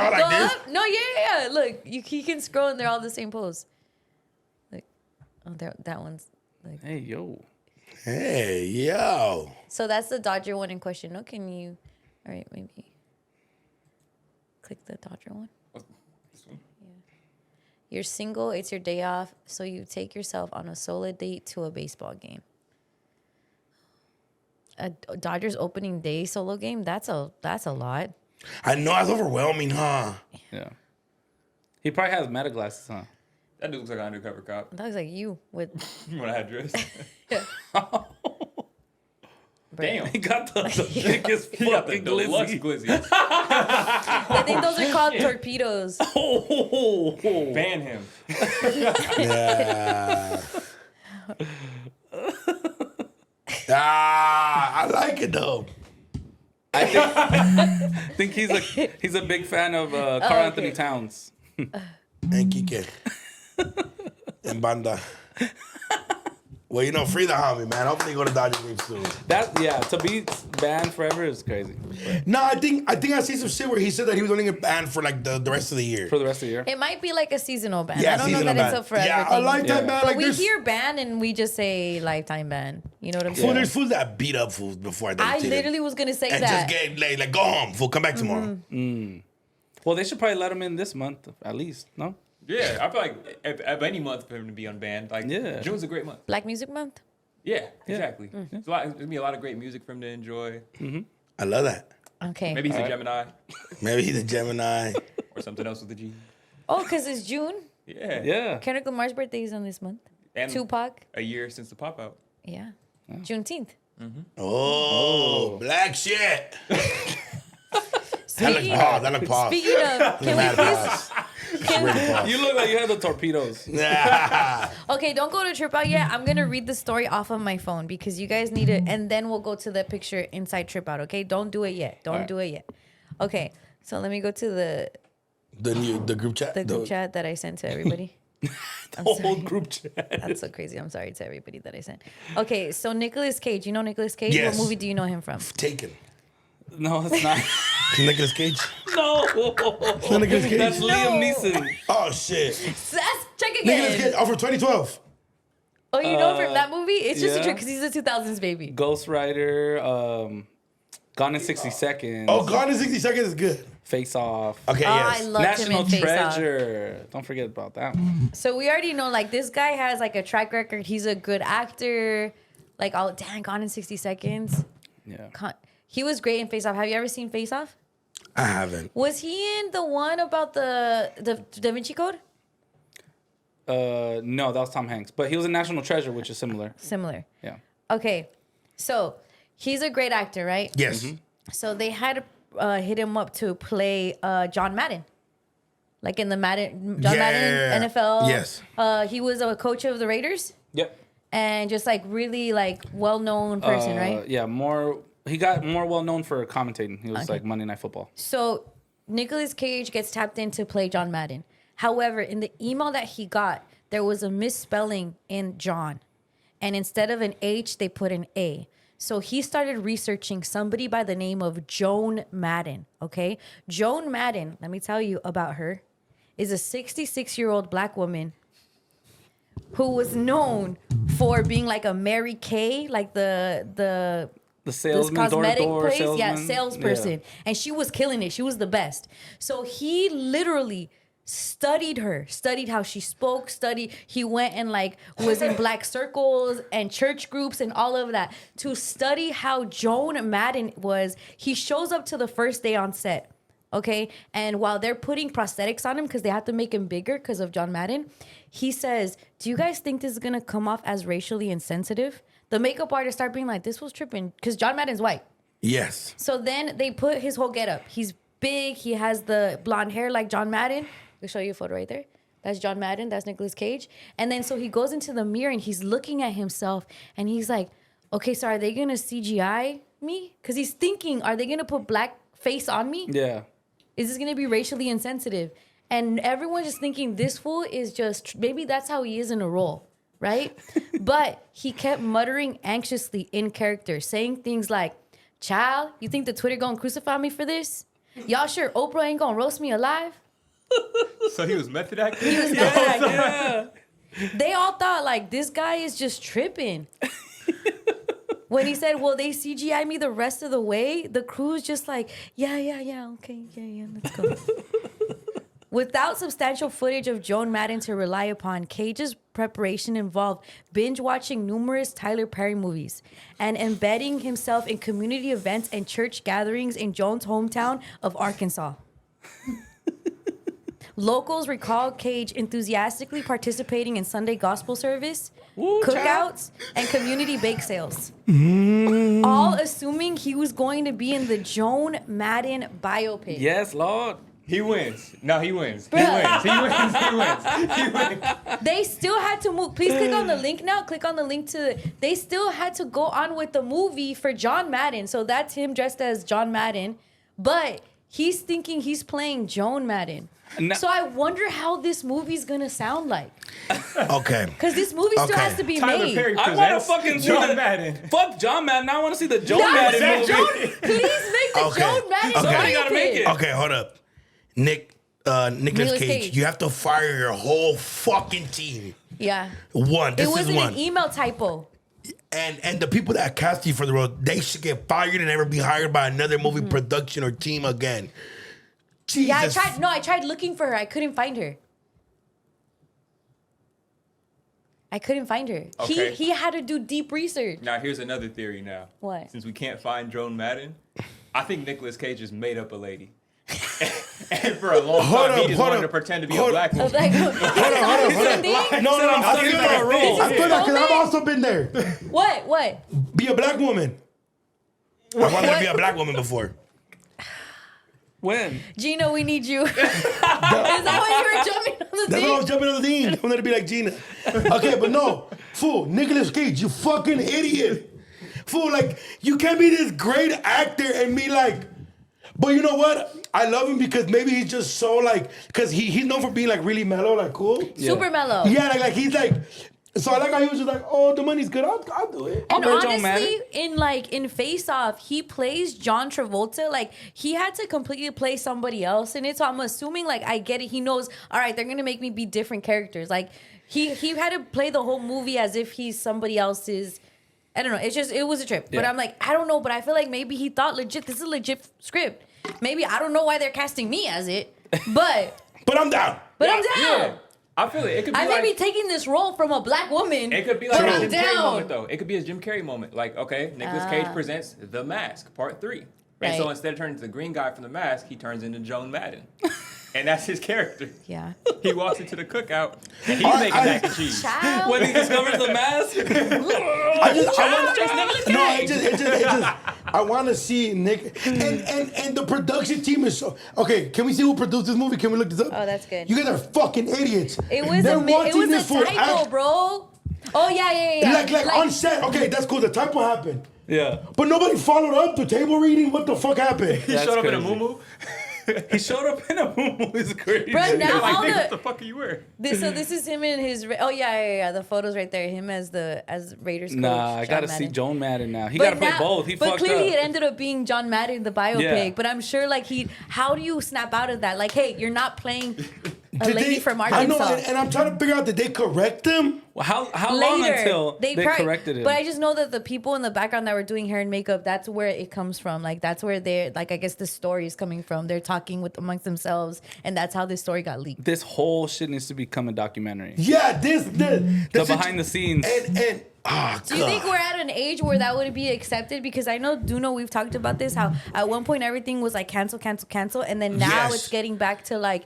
all like Go this? up? No, yeah. Look, he can scroll and they're all the same pose. Like, oh, that one's like. Hey, yo. Hey, yo. So that's the Dodger one in question. No, can you? All right, maybe. Click the Dodger one. This one? You're single. It's your day off, so you take yourself on a solo date to a baseball game. A Dodgers opening day solo game. That's a lot. I know, it's overwhelming, huh? Yeah. He probably has meta glasses, huh? That dude looks like an undercover cop. That was like you with. When I had dress. Damn. Damn. He got the biggest He got the fucking deluxe glizzy. glizzy. I think those are called torpedoes. Ban him. Yeah. I like it though. I think he's a big fan of Carl Anthony okay. Towns. And Kike. And Banda. Well, free the homie, man. Hopefully, go to Dodgers game soon. To be banned forever is crazy. No, I think I see some shit where he said that he was only gonna ban for like the rest of the year. For the rest of the year. It might be like a seasonal ban. Yeah, I don't know seasonal that ban. it's a forever Yeah, thing. a lifetime ban. But Like we there's hear ban and we just say lifetime ban. You know what I'm fool, saying? there's fools that beat up fools before I literally was gonna say and that. just get like go home, fool. Come back tomorrow. Well, they should probably let him in this month, at least, no? Yeah, I feel like if any month for him to be unbanned, like June's a great month. Black Music Month. Yeah, exactly. There's gonna be a lot of great music for him to enjoy. I love that. Okay. Maybe he's a Gemini Maybe he's a Gemini. or something else with a G. Oh, because it's June. Yeah. Yeah. Kendrick Lamar's birthday is on this month. And Tupac. a year since the pop out. Yeah. Juneteenth. Oh, black shit. Speaking That look pause. Speaking of, can we Mad please? pause. Really pause. You look like you had the torpedoes. Okay, don't go to Trip Out yet. I'm gonna read the story off of my phone because you guys need it, and then we'll go to the picture inside Trip Out. Okay, don't do it yet. Don't do it yet. Okay, so let me go to the group chat. the group chat that I sent to everybody. The whole group chat. That's so crazy. I'm sorry to everybody that I sent. Okay, so Nicolas Cage. You know Nicolas Cage? Yes. What movie do you know him from? Taken. No, it's not. Nicolas Cage. No. Nicolas Cage. That's Liam Neeson. Oh shit. Check Nicolas again. Cage. Oh, for 2012. Oh, you know from that movie? It's just a yeah. trick because he's a 2000s baby. Ghost Rider, Gone in 60 Seconds. Oh, Gone in 60 Seconds is good. Face Off. Okay, I yes. loved him National in Face Off. Treasure. Don't forget about that one. So we already know, like, this guy has, like, a track record. He's a good actor. Like, Gone in 60 Seconds. Yeah. He was great in Face Off. Have you ever seen Face Off? I haven't. Was he in the one about the Da Vinci Code? No, that was Tom Hanks. But he was a National Treasure, which is similar. Similar. Yeah. Okay, so he's a great actor, right? Yes. So they had hit him up to play John Madden. Like in the Madden NFL. Yes. He was a coach of the Raiders. Yep. And just like really like well-known person, right? Yeah, he got more well known for commentating. He was like Monday Night Football. So Nicolas Cage gets tapped in to play John Madden. However, in the email that he got, there was a misspelling in John. And instead of an H, they put an A. So he started researching somebody by the name of Joan Madden, okay? Joan Madden, let me tell you about her, is a 66-year-old black woman who was known for being like a Mary Kay, like the salesman, cosmetic door-to-door place, salesman. salesperson. Yeah. And she was killing it. She was the best. So he literally studied her, studied how she spoke, he went and like was in black circles and church groups and all of that to study how Joan Madden was. He shows up to the first day on set, okay? And while they're putting prosthetics on him because they have to make him bigger because of John Madden, he says, do you guys think this is gonna come off as racially insensitive? The makeup artists start being like, this was tripping because John Madden's white. Yes. So then they put his whole getup. He's big. He has the blonde hair like John Madden. I'll show you a photo right there. That's John Madden. That's Nicolas Cage. And then so he goes into the mirror and he's looking at himself and he's like, okay, so are they going to CGI me? Because he's thinking, are they going to put black face on me? Yeah. Is this going to be racially insensitive? And everyone's just thinking this fool is just, maybe that's how he is in a role, right? But he kept muttering anxiously in character, saying things like, child, you think the Twitter going to crucify me for this? Y'all sure Oprah ain't going to roast me alive? So he was method acting? He was method acting. Yeah. They all thought, like, this guy is just tripping. When he said, well, they CGI me the rest of the way, the crew's just like, yeah, okay, yeah, let's go. Without substantial footage of Joan Madden to rely upon, Cage's preparation involved binge watching numerous Tyler Perry movies and embedding himself in community events and church gatherings in Joan's hometown of Arkansas. Locals recall Cage enthusiastically participating in Sunday gospel service, cookouts, and community bake sales. All assuming he was going to be in the Joan Madden biopic. Yes, Lord. He wins. No, he wins. He wins. He wins. They still had to move. Please click on the link now. Click on the link to. They still had to go on with the movie for John Madden. So that's him dressed as John Madden. But he's thinking he's playing Joan Madden. No. So I wonder how this movie's gonna sound like. Okay. Because this movie still has to be Tyler made. Perry I want to presents fucking see John the Madden. Fuck John Madden. I want to see the Joan No, Madden the movie. Joan, please make the Okay. Joan Madden. Okay. Somebody gotta make it. Okay, hold up. Nicolas Nicolas Cage, Cage. you have to fire your whole fucking team. Yeah. One. This It is wasn't one. an email typo. And the people that cast you for the role, they should get fired and never be hired by another movie production or team again. Jesus. Yeah, I tried looking for her. I couldn't find her. Okay. He had to do deep research. Now, here's another theory now. What? Since we can't find Joan Madden, I think Nicolas Cage just made up a lady. And for a long time, he just wanted to pretend to be a black woman. Like, Hold on. No, I'm I looking feel for a role. I feel that because I've also been there. What? Be a black woman. I wanted to be a black woman before. When? Gina, we need you. Is that why you were jumping on the That's why I was thing? jumping on the thing. I wanted to be like Gina. Okay, but no. Fool, Nicolas Cage, you fucking idiot. Fool, like, you can't be this great actor and be like, but you know what? I love him because maybe he's just so like, because he's known for being like really mellow, like cool. Super mellow. Yeah, like he's like, so I like how he was just like, oh, the money's good, I'll do it. And I'll Joan Madden. honestly, in Face Off, he plays John Travolta. Like, he had to completely play somebody else in it. So I'm assuming, like, I get it. He knows, all right, they're gonna make me be different characters. Like, he had to play the whole movie as if he's somebody else's. I don't know. It was a trip. Yeah. But I'm like, I don't know. But I feel like maybe he thought this is a legit script. Maybe I don't know why they're casting me as it, but I'm down. I'm down. Yeah. I feel it. It could be I may like, be taking this role from a black woman. it could be like but a I'm Jim Carrey down. moment, though. It could be a Jim Carrey moment. Like, okay, Nicolas Cage presents The Mask, Part 3. And so Right. instead of turning to the green guy from The Mask, he turns into Joan Madden. And that's his character. Yeah. He walks into the cookout and he's making mac and cheese. Child. When he discovers the mask. I want to see Nick and the production team is so okay. Can we see who produced this movie? Can we look this up? Oh, that's good. You guys are fucking idiots. It was They're a watching this for typo, bro. Oh yeah. Like on set. Okay, that's cool. The typo happened. Yeah. But nobody followed up the table reading. What the fuck happened? He showed up in a crazy. muumuu. He showed up in a movie. It's crazy. Bro, now Like, all nigga, what the fuck are you wearing? this is him in his. Oh yeah. The photos right there. Him as Raiders coach. Nah, I gotta John see Madden. Joan Madden now. He gotta play both. He but fucked clearly up. it ended up being John Madden, the biopic. Yeah. But I'm sure like how do you snap out of that? Like, hey, you're not playing a Did lady they- from I Arkansas. know, and I'm trying to figure out, did they correct them? Well, how long until they probably- corrected it? But I just know that the people in the background that were doing hair and makeup, that's where it comes from. Like that's where they're like I guess the story is coming from. They're talking with amongst themselves, and that's how this story got leaked. This whole shit needs to become a documentary. Yeah, the behind the scenes. And Do you think we're at an age where that would be accepted? Because I know DoKnow, we've talked about this, how at one point everything was like cancel, and then now Yes. it's getting back to like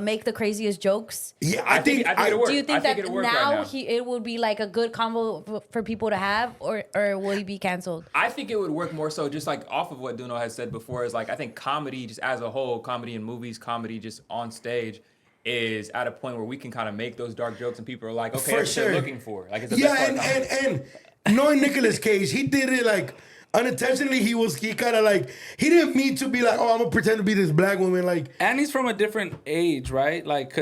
make the craziest jokes. Yeah, I think it'll work. Do you think that it'll work now, right now. it would be like a good combo for people to have, or will he be canceled? I think it would work more so just like off of what DoKnow has said before is like I think comedy just as a whole, comedy in movies, comedy just on stage is at a point where we can kind of make those dark jokes and people are like, okay, For that's what sure. they're looking for. Like it's the yeah, best part of comedy. and knowing Nicolas Cage, he did it like unintentionally. He kind of like he didn't mean to be like, oh, I'm gonna pretend to be this black woman. Like, And he's from a different age, right? Like,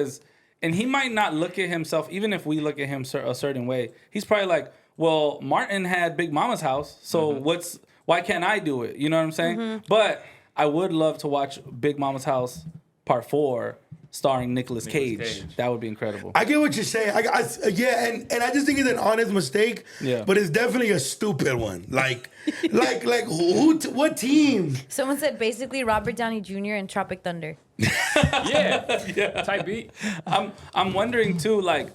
and he might not look at himself, even if we look at him a certain way, he's probably like, well, Martin had Big Mama's house, so why can't I do it? You know what I'm saying? But I would love to watch Big Mama's House Part 4 starring Nicolas Cage. That would be incredible. I get what you're saying. Yeah, and I just think it's an honest mistake. Yeah. But it's definitely a stupid one. Like what team? Someone said basically Robert Downey Jr. and Tropic Thunder. yeah. Type beat. I'm wondering too, like,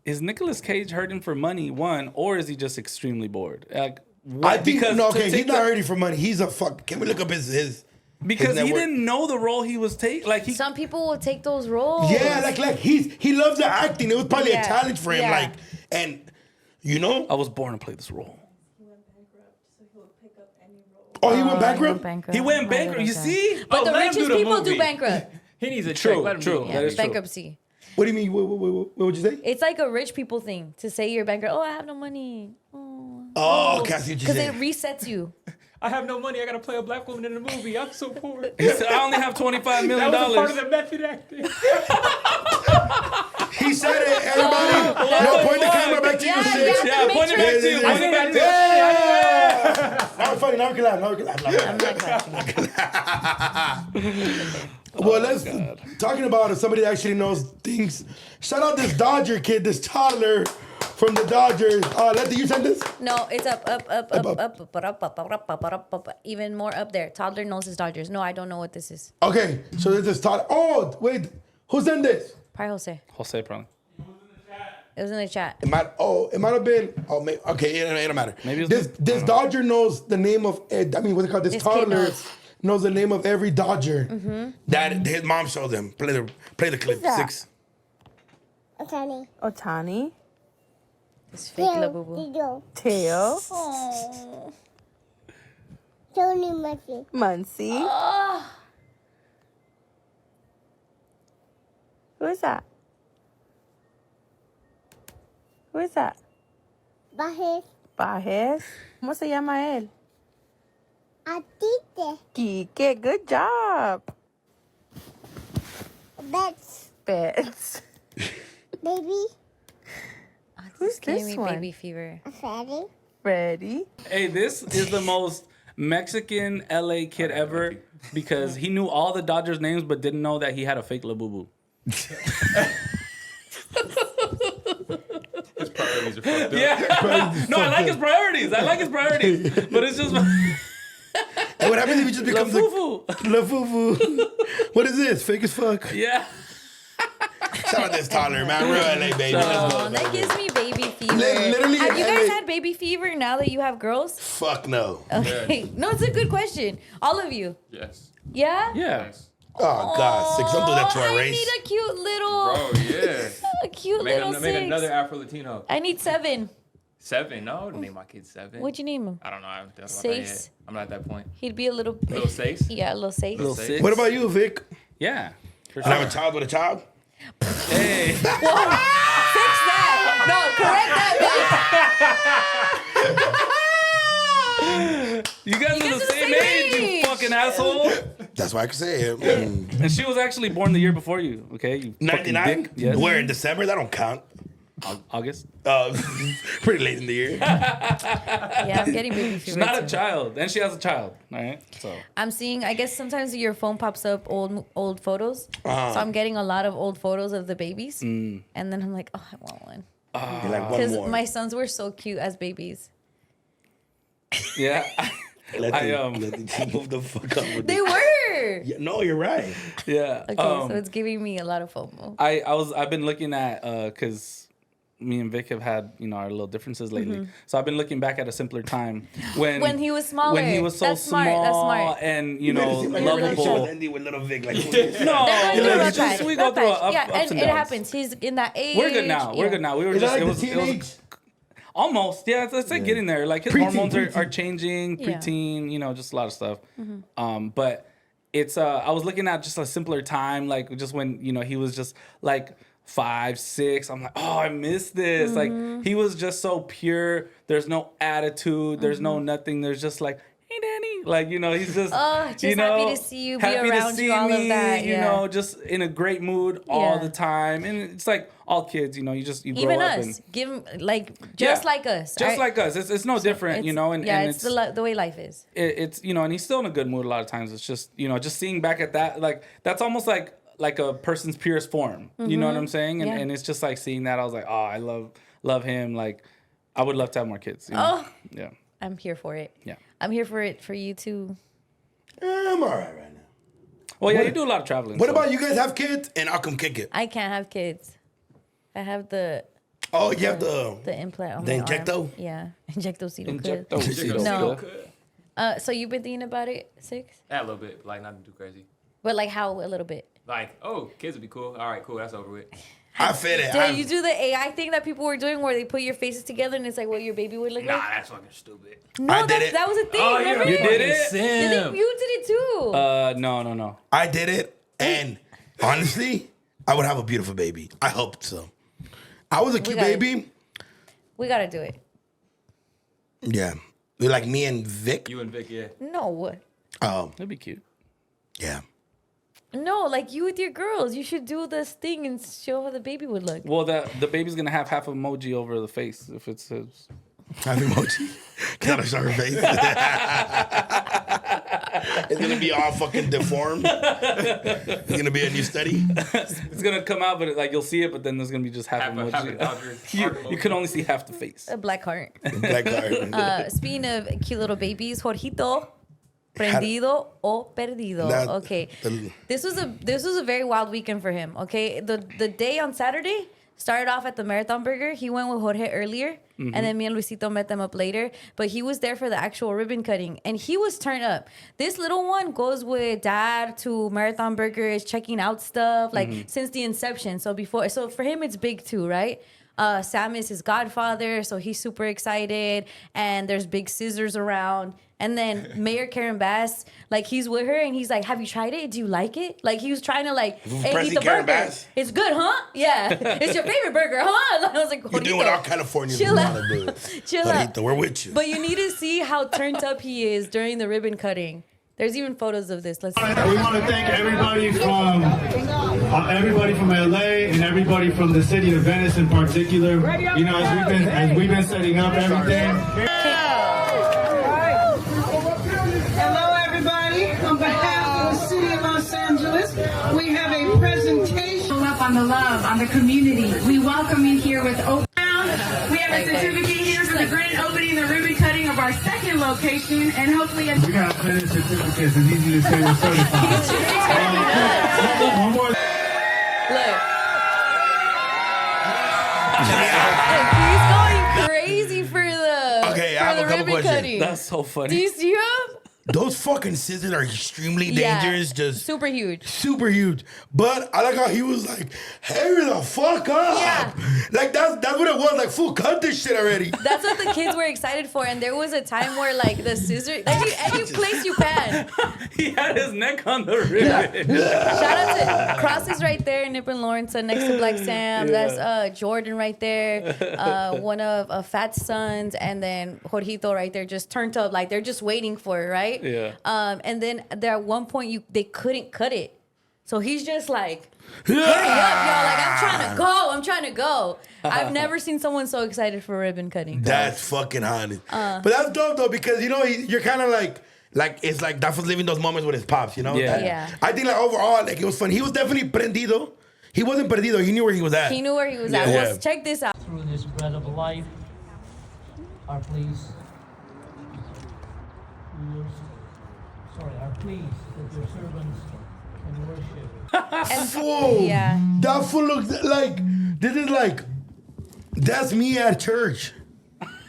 is Nicolas Cage hurting for money, one, or is he just extremely bored? Like, I think because no. to Okay, take he's not hurting for money. He's a fuck. Can we look up his? Because net he worth? didn't know the role he was taking. Like Some people will take those roles. Yeah, like he loves the acting. It was probably a talent for him. Yeah. Like, and you know, I was born to play this role. oh, he went bankrupt. He went bankrupt. You see? But the let him richest do the people movie. do bankrupt. He needs a True, check. Let him true. do it. Yeah, That is true. bankruptcy. What do you mean? What would you say? It's like a rich people thing to say you're bankrupt. Oh, I have no money. Oh, okay, I see what you're Because it saying. resets you. I have no money. I gotta play a black woman in a movie. I'm so poor. He said, I only have $25 million. That was a part of the method acting. He said it. Everybody, no, point the camera back to you. Yeah, Sis. yeah. Yeah, point it back to you. Yeah, Point it back to you. Yeah. Now it's funny. Now we can laugh. Now we can laugh. I'm not clapping. Well, let's talking about somebody that actually knows things. Shout out this Dodger kid, this toddler from the Dodgers. Letty, you sent this? No, it's up. Even more up there. Toddler knows his Dodgers. No, I don't know what this is. Okay, so there's this toddler. Oh, wait, who sent this? Probably Jose. Jose, probably. It was in the chat. It might have been. Oh, okay, it don't matter. Maybe it was this Dodger knows the name of. I mean, what's it called? This This kid toddler knows. the name of every Dodger that his mom showed him. Play the clip. that? 6. Otani. It's fake Labubu. Teo. Oh. Tony Muncy. Who is that? Who is that? Bajes. ¿Cómo se llama él? Kike. Good job. Bets. Who's Who's giving this me one? baby fever? Ready? Hey, this is the most Mexican LA kid ever because he knew all the Dodgers names but didn't know that he had a fake Labubu. His priorities are fucked up. Yeah. No, I like his priorities. But it's just And what happens if he just becomes Lafufu. Lafufu? What is this? Fake as fuck. Yeah. Shout out this toddler, man. Real LA baby. Let's go. That gives me baby fever. Literally have you in guys LA. had baby fever now that you have girls? Fuck no. Okay. No, it's a good question. All of you. Yes. Yeah? Yeah. Oh God, Six, don't do that to our I race. need a cute little, Oh yeah. a cute Make, little make Six. another Afro Latino. I need 7. 7? No, I would name my kid 7. What'd you name him? I don't know. I haven't thought about that Six. yet. I'm not at that point. He'd be a little. Little Six? Yeah, a little Six. Little Six. What about you, Vic? Yeah. For You have a child with a child? Hey. Fix that. No, correct that, You guys are the guys are same age, you fucking asshole. That's why I can say it. And she was actually born the year before you, okay? You fucking 99? dick. Yes. Where, in December? That don't count. August. Pretty late in the year. Yeah, I'm getting baby fever. She's not a too. child. And she has a child, all right? So. I'm seeing. I guess sometimes your phone pops up old photos. So I'm getting a lot of old photos of the babies, and then I'm like, oh, I want one. You're like, one Because more. my sons were so cute as babies. Yeah. Letty, I, Letty, move the fuck up with They this. were. Yeah, no, you're right. Yeah. Okay, so it's giving me a lot of FOMO. I've been looking at because me and Vic have had our little differences lately. So I've been looking back at a simpler time when he was smaller. when he was so That's small smart, that's smart. and You made it seem like lovable. Ending with little Vic, like, No, They're going through a rough patch. we go rough through patch. ups Yeah, and and downs. it happens. He's in that age. We're good now. We're Yeah. good now. We were Is just that like it was the teenage? almost it's like getting there. Like his Preteen, hormones preteen. are changing, Yeah. preteen, just a lot of stuff. But it's I was looking at just a simpler time, like just when he was just like 5, 6. I'm like, oh, I miss this. Like he was just so pure. There's no attitude. There's no nothing. There's just like, hey, Danny. Like he's just Just happy to see you, be happy to around see you, all me, of that. Yeah. just in a great mood all Yeah. the time. And it's like all kids, you grow Even up us, and give him just like us. just like us. It's no different, and it's the way life is. it's and he's still in a good mood a lot of times. It's just just seeing back at that, like that's almost like a person's purest form. You know what I'm saying? And, Yeah. and it's just like seeing that, I was like, oh, I love him. Like I would love to have more kids. Oh. Yeah. I'm here for it. Yeah. I'm here for it for you too. I'm all right now. Well, yeah, you do a lot of traveling. What so. about you guys have kids? And I'll come kick it. I can't have kids. I have the Oh, you have the implant on the my arm. injecto? Yeah, injectocito. Injecto. No. Okay. So you've been thinking about it, Six? Yeah, a little bit, like nothing too crazy. But like how a little bit? Like, oh, kids would be cool. All right, cool. That's over with. I fit it. Did you do the AI thing that people were doing where they put your faces together and it's like what your baby would look Nah, like? that's fucking stupid. No, I did it. that was a thing. Oh, remember? You did it? You did it too. No. I did it, and honestly, I would have a beautiful baby. I hoped so. I was a cute got it. baby. We gotta do it. Yeah, like me and Vic. You and Vic, yeah. No. That'd be cute. Yeah. No, like you with your girls. You should do this thing and show how the baby would look. Well, the baby's gonna have half emoji over the face if it's his. Have emoji. Gotta show her face. It's gonna be all fucking deformed. It's gonna be a new study. It's gonna come out, but you'll see it, but then there's gonna be just half emoji. You can only see half the face. A black heart. Black card. Speaking of cute little babies, Jorgito, prendido o perdido. That- Okay, this was a very wild weekend for him. Okay, the day on Saturday started off at the Marathon Burger. He went with Jorge earlier, and then me and Luisito met them up later. But he was there for the actual ribbon cutting, and he was turned up. This little one goes with dad to Marathon Burger, is checking out stuff since the inception. So for him, it's big too, right? Sam is his godfather, so he's super excited. And there's big scissors around. And then Mayor Karen Bass, he's with her, and he's like, "Have you tried it? Do you like it?" Like he was trying to hey, eat the Karen burger. Bass? It's good, huh? Yeah, it's your favorite burger, huh? I was like, You're doing what all Californians Chill want out. to do. Chill out. Jorgito, we're with you. But you need to see how turned up he is during the ribbon cutting. There's even photos of this. Let's see. We want to thank everybody from LA and everybody from the city of Venice in particular. As we've been setting up everything. Hello, everybody. On behalf of the city of Los Angeles, we have a presentation up on the love, on the community. We welcome you here with open. We have a certificate here for the grand opening, the ribbon cutting of our second location, and hopefully. We got plenty of certificates. It's easy to say we're certified. One more. Look. He's going crazy for the Okay, I have a couple ribbon questions. cutting. That's so funny. Do you see him? those fucking scissors are extremely dangerous. Just super huge. Super huge. But I like how he was like, hurry the fuck up. Yeah. Like that's what it was. Like, fool, cut this shit already. That's what the kids were excited for. And there was a time where like the scissors, any place you pan. He had his neck on the ribbon. Shout out to Crosses right there, Nip and Lawrence next to Black Sam. That's Jordan right there. One of Fat's sons, and then Jorgito right there, just turned up like they're just waiting for it, right? Yeah. And then there at one point they couldn't cut it, so he's just like, hurry up, y'all! Like I'm trying to go. I've never seen someone so excited for ribbon cutting. That's fucking hot. But that's dope though, because you know you're kind of like it's like that was living those moments with his pops, you know? Yeah. I think like overall, like it was fun. He was definitely prendido. He wasn't perdido. He knew where he was at. He knew where he was at. Well, check this out. Through this bread of life, our pleas, our pleas that your servants can worship. And fool, that fool looks like this is like that's me at church.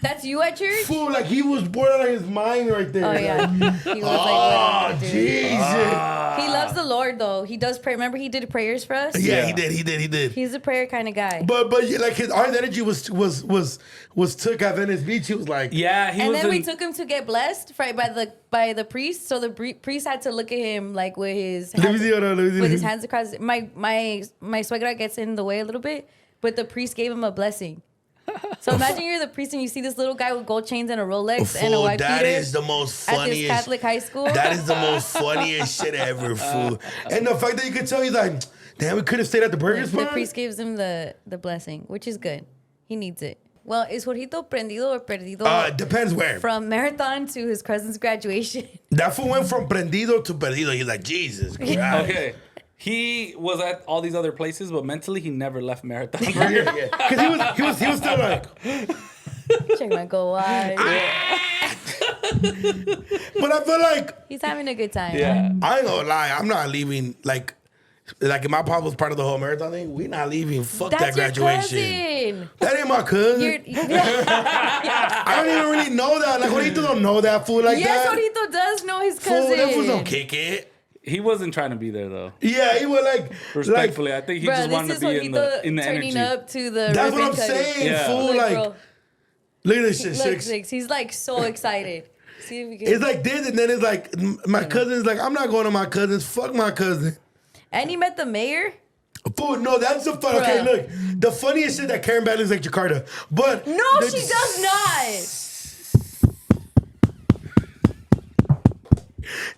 That's you at church? Fool, like he was born out of his mind right there. Oh yeah, he was oh, like, Jesus. He loves the Lord though. He does pray. Remember, he did prayers for us. Yeah, he did. He's a prayer kind of guy. But like his art energy was took at Venice Beach. He was like, yeah, and then we took him to get blessed by the priest. So the priest had to look at him like with his hands, with his hands across. My suegra gets in the way a little bit, but the priest gave him a blessing. So imagine you're the priest and you see this little guy with gold chains and a Rolex and a white that beater is the most funniest at this Catholic high school. That is the most funniest shit ever, fool. And the fact that you could tell he's like, damn, we could have stayed at the burger spot. The priest gives him the blessing, which is good. He needs it. Well, is Jorgito prendido or perdido? Depends where. From marathon to his cousin's graduation. That fool went from prendido to perdido. He's like, Jesus Christ. Okay. He was at all these other places, but mentally he never left Marathon. Because he was still like, check my go wide. But I feel like he's having a good time. Yeah. I ain't gonna lie, I'm not leaving. Like if my pop was part of the whole marathon thing, we not leaving. Fuck That's that graduation. Your cousin. That ain't my cousin. I don't even really know that. Like Jorgito don't know that fool like that. Yes, Jorgito does know his cousin. Fool, that fool don't kick it. He wasn't trying to be there though. Yeah, he was like respectfully. I think he just wanted to be in the turning energy. Up to the. That's what I'm cutting. saying, fool. Like, look at this shit, Six. He's like so excited. See if we can. It's like this, and then it's like my cousin's like, I'm not going to my cousin's. Fuck my cousin. And he met the mayor. Fool, no, that's the fun. Okay, look, the funniest shit that Karen Bad looks like Jakarta, but no, she does not.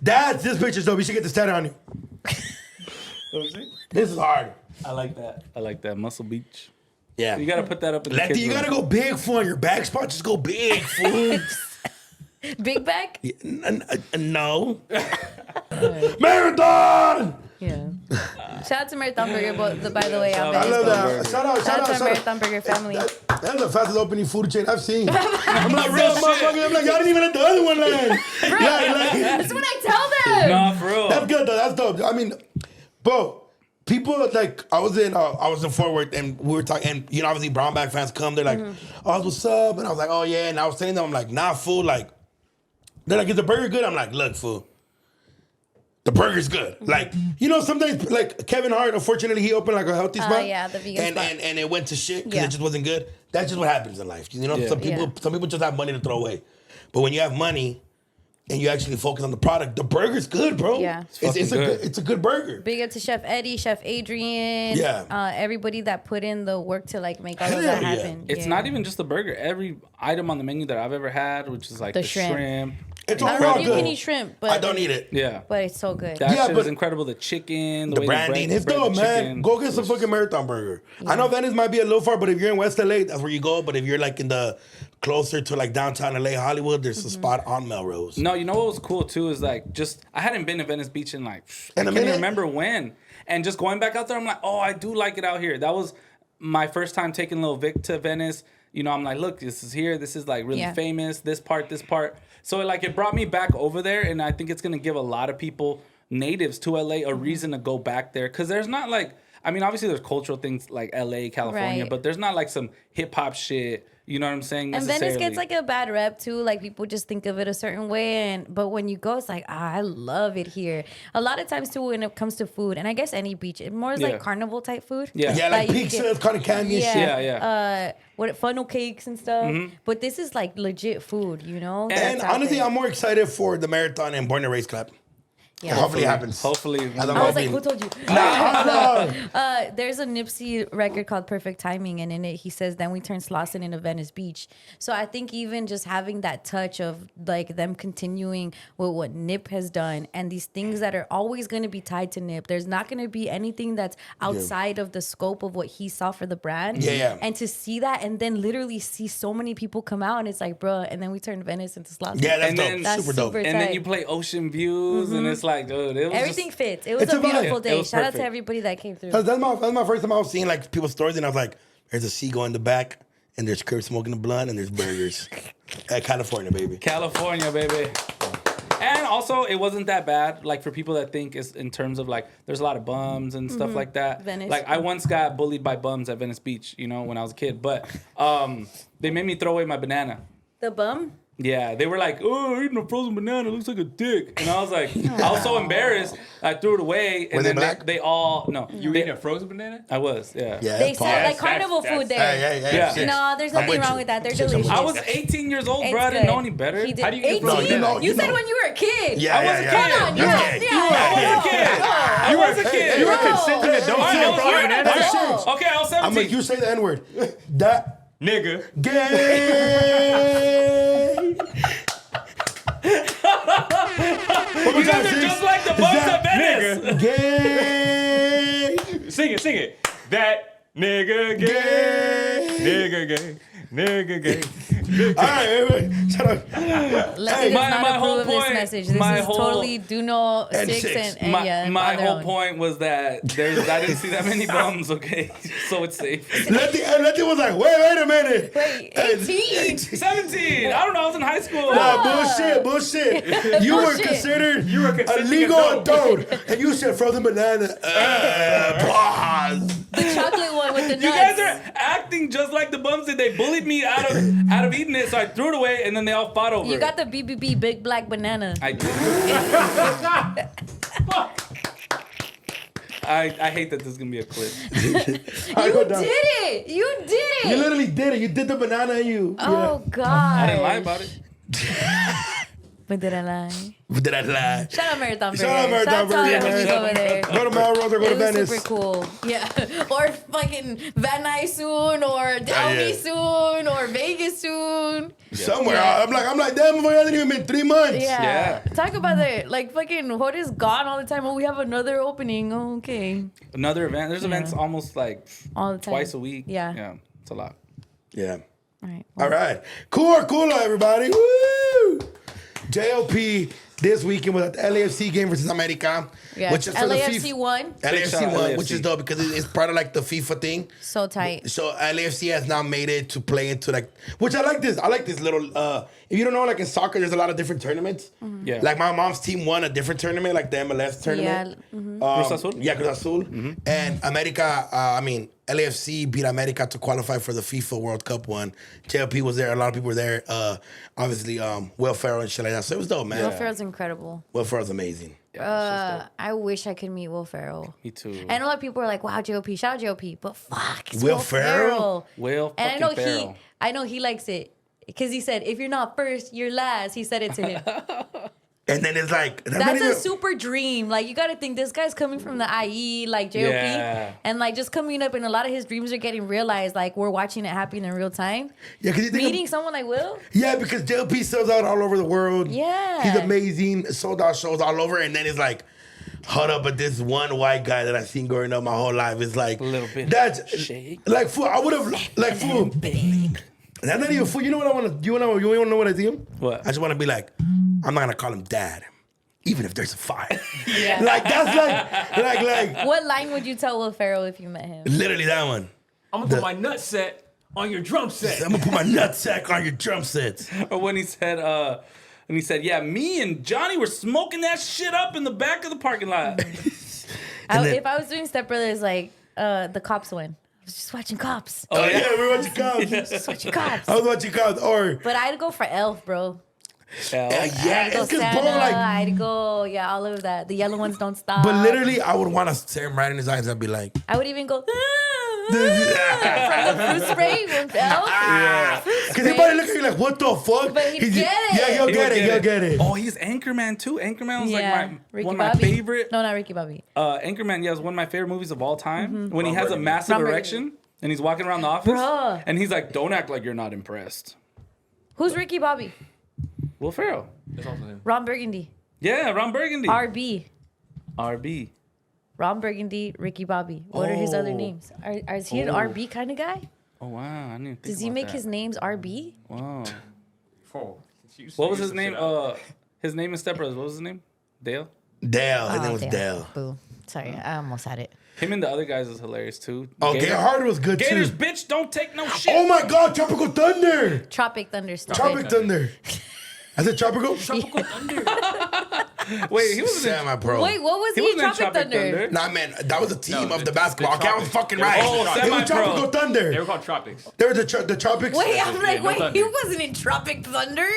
That's this picture, though. We should get this tattoo on you. This is hard. I like that. Muscle Beach. Yeah. You gotta put that up in the Letty, kids' you gotta room. go big, fool, on your back spot. Just go big, fool. Big back? No. Marathon! Yeah. Shout out to Marathon Burger, by the way. I love that. Shout out to Marathon Burger family. That's the fastest opening food chain I've seen. I'm like, real motherfucker. I'm like, y'all didn't even let the other one land. Bro, that's what I tell them. Nah, for real. That's good though. That's dope. I mean, bro, people like I was in Fort Worth and we were talking, and you know, obviously Brownback fans come. They're like, oh, what's up? And I was like, oh yeah. And I was telling them, I'm like, nah, fool. Like, they're like, is the burger good? I'm like, look, fool. The burger's good. Like, you know, sometimes, like, Kevin Hart, unfortunately, he opened, like, a healthy spot. Yeah, the vegan spot. And it went to shit because it just wasn't good. That's just what happens in life. You know, some people just have money to throw away. But when you have money and you actually focus on the product, the burger's good, bro. Yeah. It's a good burger. Big up to Chef Eddie, Chef Adrian. Yeah. Everybody that put in the work to, like, make all of that happen. It's not even just the burger. Every item on the menu that I've ever had, which is like the shrimp. It's I don't know if you can eat shrimp, but I don't eat it. Yeah. But it's so good. That shit is incredible. The chicken, the way branding. It's dope, man. Go get some fucking Marathon Burger. Yeah. I know Venice might be a little far, but if you're in West LA, that's where you go. But if you're like in the closer to like downtown LA, Hollywood, there's a spot on Melrose. No, you know what was cool too is like just I hadn't been to Venice Beach in like I can't even remember when. And just going back out there, I'm like, oh, I do like it out here. That was my first time taking Lil Vic to Venice. You know, I'm like, look, this is here. This is like really famous. This part. So like it brought me back over there, and I think it's gonna give a lot of people, natives to LA, a reason to go back there. Cause there's not like I mean, obviously there's cultural things like LA, California, Right. but there's not like some hip hop shit. You know what I'm saying? And Venice gets like a bad rep too. Like people just think of it a certain way, but when you go, it's like I love it here. A lot of times too, when it comes to food, and I guess any beach, it more is like carnival type food. Yeah, like pizza, cotton candy, and shit. What funnel cakes and stuff. But this is like legit food, you know. And honestly, I'm more excited for the marathon and Born and Raised Club. Yeah. Hopefully it happens. Hopefully. I was like, who told you? There's a Nipsey record called Perfect Timing, and in it he says, then we turn Slauson into Venice Beach. So I think even just having that touch of like them continuing with what Nip has done and these things that are always going to be tied to Nip. There's not going to be anything that's outside of the scope of what he saw for the brand. Yeah. And to see that and then literally see so many people come out and it's like, bro, and then we turn Venice into Slauson. Yeah, that's dope. That's super dope. And then you play Ocean Views and it's like, dude, it was everything fits. It was a beautiful day. Shout out to everybody that came through. That's my first time I was seeing like people's stories, and I was like, "There's a seagull in the back, and there's Kurt smoking the blunt, and there's burgers." California, baby. California, baby. And also, it wasn't that bad. Like for people that think it's in terms of like, there's a lot of bums and stuff like that. Venice. Like I once got bullied by bums at Venice Beach, you know, when I was a kid. But they made me throw away my banana. The bum? Yeah, they were like, "Oh, eating a frozen banana looks like a dick," and I was like, I was so embarrassed, I threw it away. And were they then black? They all no. You were eating a frozen banana? I was, yeah. They sell like carnival food there. Yeah. No, there's nothing wrong with that. They're delicious. I was 18 years old, bro. I didn't know any better. How do you get 18? frozen You said when you were a kid. Yeah, I was a kid. Hold on, I was a kid. You were consenting adult I eating was frozen weird. banana? Okay, I was 17. I'm like, you say the N word. That Nigga. gay. You guys are just like the bums at Venice. Gay. Sing it. That nigga gay. Nigga gay. Nigga gay. All right, wait. Shut up. Letty does my not whole approve of this point- message. This my is whole- totally DoKnow And 6 six. and yeah. My on their whole own. point was that I didn't see that many bums, okay? So it's safe. Letty was like, wait a minute. Wait, 18? 17. I don't know. I was in high school. Nah, bullshit. You were Bullshit. considered a consenting legal adult. adult, and you said frozen banana. Pause. The chocolate one with the nuts. You guys are acting just like the bums that they bullied me out of eating it, so I threw it away, and then they all fought over You it. got the BBB, Big Black Banana. I did. I hate that this is gonna be a clip. You did it. You did it. You literally did it. You did the banana and you. Oh, God. I didn't lie about it. But did I lie? Did I lie? Shout out Marathon Burger. Shout out Marathon Shout Burger, out man. over there. Go to Melrose or go to It was Venice. super cool. Yeah. Or fucking Van Nuys soon, or Downey yeah. soon, or Vegas soon. Somewhere. Yeah. I'm like, damn, boy, it hasn't even been 3 months. Yeah. Talk about that. Like fucking what is gone all the time. Oh, we have another opening. Oh, okay. Another event. There's events almost like All the time. twice a week. Yeah. Yeah. It's a lot. Yeah. All right. All right. Cool, everybody. Woo! JLP this weekend was at the LAFC game versus America. Yeah. Which is for the LAFC won. LAFC won, which LAFC. is dope because it's part of like the FIFA thing. So tight. So LAFC has now made it to play into like, which I like this. I like this little. If you don't know, like in soccer, there's a lot of different tournaments. Yeah. Like my mom's team won a different tournament, like the MLS tournament. Yeah. Cruz Azul? Yeah, Cruz Azul. And America, LAFC beat America to qualify for the FIFA World Cup one. JLP was there. A lot of people were there. Obviously, Will Ferrell and shit like that. So it was dope, man. Will Ferrell's incredible. Will Ferrell's amazing. I wish I could meet Will Ferrell. Me too. And a lot of people are like, "Wow, JOP, shout out JOP," but fuck, it's Will Will Ferrell? Ferrell. Will And I know fucking Ferrell. I know he likes it because he said, "If you're not first, you're last." He said it to him. And then it's like That's a super dream. Like you got to think this guy's coming from the IE, like JOP, Yeah. and like just coming up, and a lot of his dreams are getting realized. Like we're watching it happen in real time. Yeah, because Meeting someone like Will. Yeah, because JLP sells out all over the world. Yeah. He's amazing. Sold out shows all over. And then it's like, hold up, but this one white guy that I've seen growing up my whole life is like, A little bit that's shake. like, fool, I would have, like, fool. That's not even fool. You know what I want to, you want to know what I do? What? I just want to be like, I'm not going to call him dad, even if there's a fire. Yeah. Like, that's like, What line would you tell Will Ferrell if you met him? literally that one. I'm gonna put my nut set on your drum set. I'm going to put my nutsack on your drum sets. Or when he said, yeah, me and Johnny were smoking that shit up in the back of the parking lot. then- If I was doing Step Brothers, like the Cops one. I was just watching Cops. Oh yeah, we were watching Cops. Just watching Cops. I was watching Cops. Or But I'd go for Elf, bro. yeah, I'd go it's because Santa. bro, like. I'd go, all of that. The yellow ones don't stop. But literally, I would want to stare him right in his eyes. I'd be like, I would even go from the fruit spray with Elf. because he probably look at you like, what the fuck? But he'd get it. Yeah, he'll get it. Oh, he's Anchorman too. Anchorman was like Ricky one of my Bobby. favorite. No, not Ricky Bobby. Anchorman, yeah, is one of my favorite movies of all time. When he has a massive Ron Burgundy. erection and he's walking around the office, Bruh. and he's like, "Don't act like you're not impressed." Who's Ricky Bobby? Will Ferrell. That's also him. Ron Burgundy. Yeah, Ron Burgundy. RB. Ron Burgundy, Ricky Bobby. What are his other names? Is he an RB kind of guy? Oh wow, I didn't think Does he about make that. his names RB? Wow. Oh, What was his name? His name in Step Brothers. What was his name? Dale. Dale. His Oh, name was Dale. Boo. Sorry, I almost had it. Him and the other guys is hilarious too. Oh, Get Hard was good Gators, too. bitch, don't take no shit. Oh my God, Tropical Thunder. Tropic Thunderstorm. Tropic Thunder. I said Tropical? Wait, he was Sam, my bro. Wait, what was he? wasn't in Tropic Thunder. Nah, man, that was a team No, of the- the basketball. the Okay, I was Tropics. fucking They were right. called It was Semi-Pro. Tropical Thunder. They were called Tropics. They were the Tropics. Wait, I'm like, no wait, thunder. he wasn't in Tropic Thunder?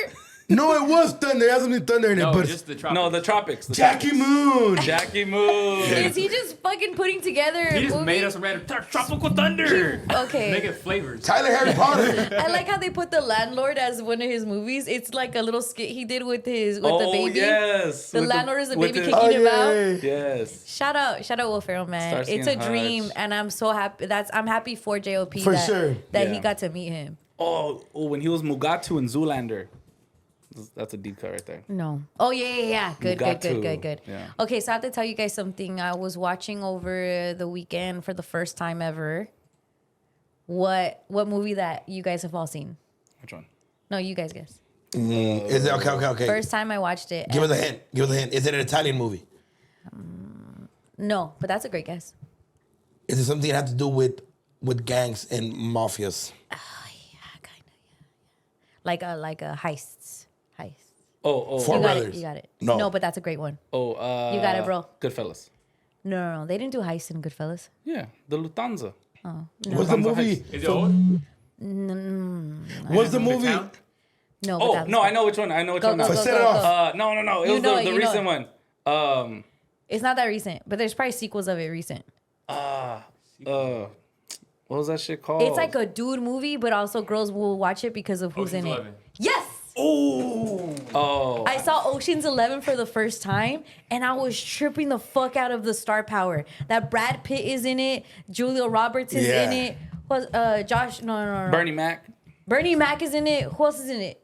No, it was Thunder. It hasn't been Thunder in it, No, but just the Tropics. No, the Tropics. Jackie Moon. Jackie Moon. Is he just fucking putting together a He just movie? made us a random Tropical Thunder. Okay. Make it flavors. Tyler Harry Potter. I like how they put The Landlord as one of his movies. It's like a little skit he did with the baby. Yes. The With landlord is the with baby the- kicking him out. Yes. Shout out Will Ferrell, man. Starsky It's a and dream, Hutch. and I'm so happy. I'm happy for JOP For that, sure. that he Yeah. got to meet him. Oh, when he was Mugatu in Zoolander. That's a deep cut right there. No. Oh yeah. Good. Yeah. Okay, so I have to tell you guys something. I was watching over the weekend for the first time ever. What movie that you guys have all seen? Which one? No, you guys guess. Is it okay? First time I watched it. Give us a hint. Is it an Italian movie? No, but that's a great guess. Is it something that has to do with gangs and mafias? Like a heists. Oh. Four You got Brothers. it. You got it. No. No, but that's a great one. Oh, You got it, bro. Goodfellas. No. They didn't do heists in Goodfellas. Yeah, the Lufthansa. Oh. What's the movie? Is it old? What's the movie? No. But Oh, that's no, I know which one. I know which Go, one. go, now. go, Set go, it go. off. No. It You was know the it, you recent know one. It's not that recent, but there's probably sequels of it recent. What was that shit called? It's like a dude movie, but also girls will watch it because of who's Ocean's in 11. it. Yes! Oh. I saw Ocean's 11 for the first time, and I was tripping the fuck out of the star power. That Brad Pitt is in it, Julia Roberts is in Yeah. it. Was Josh? No. Bernie Mac. Bernie Mac is in it. Who else is in it?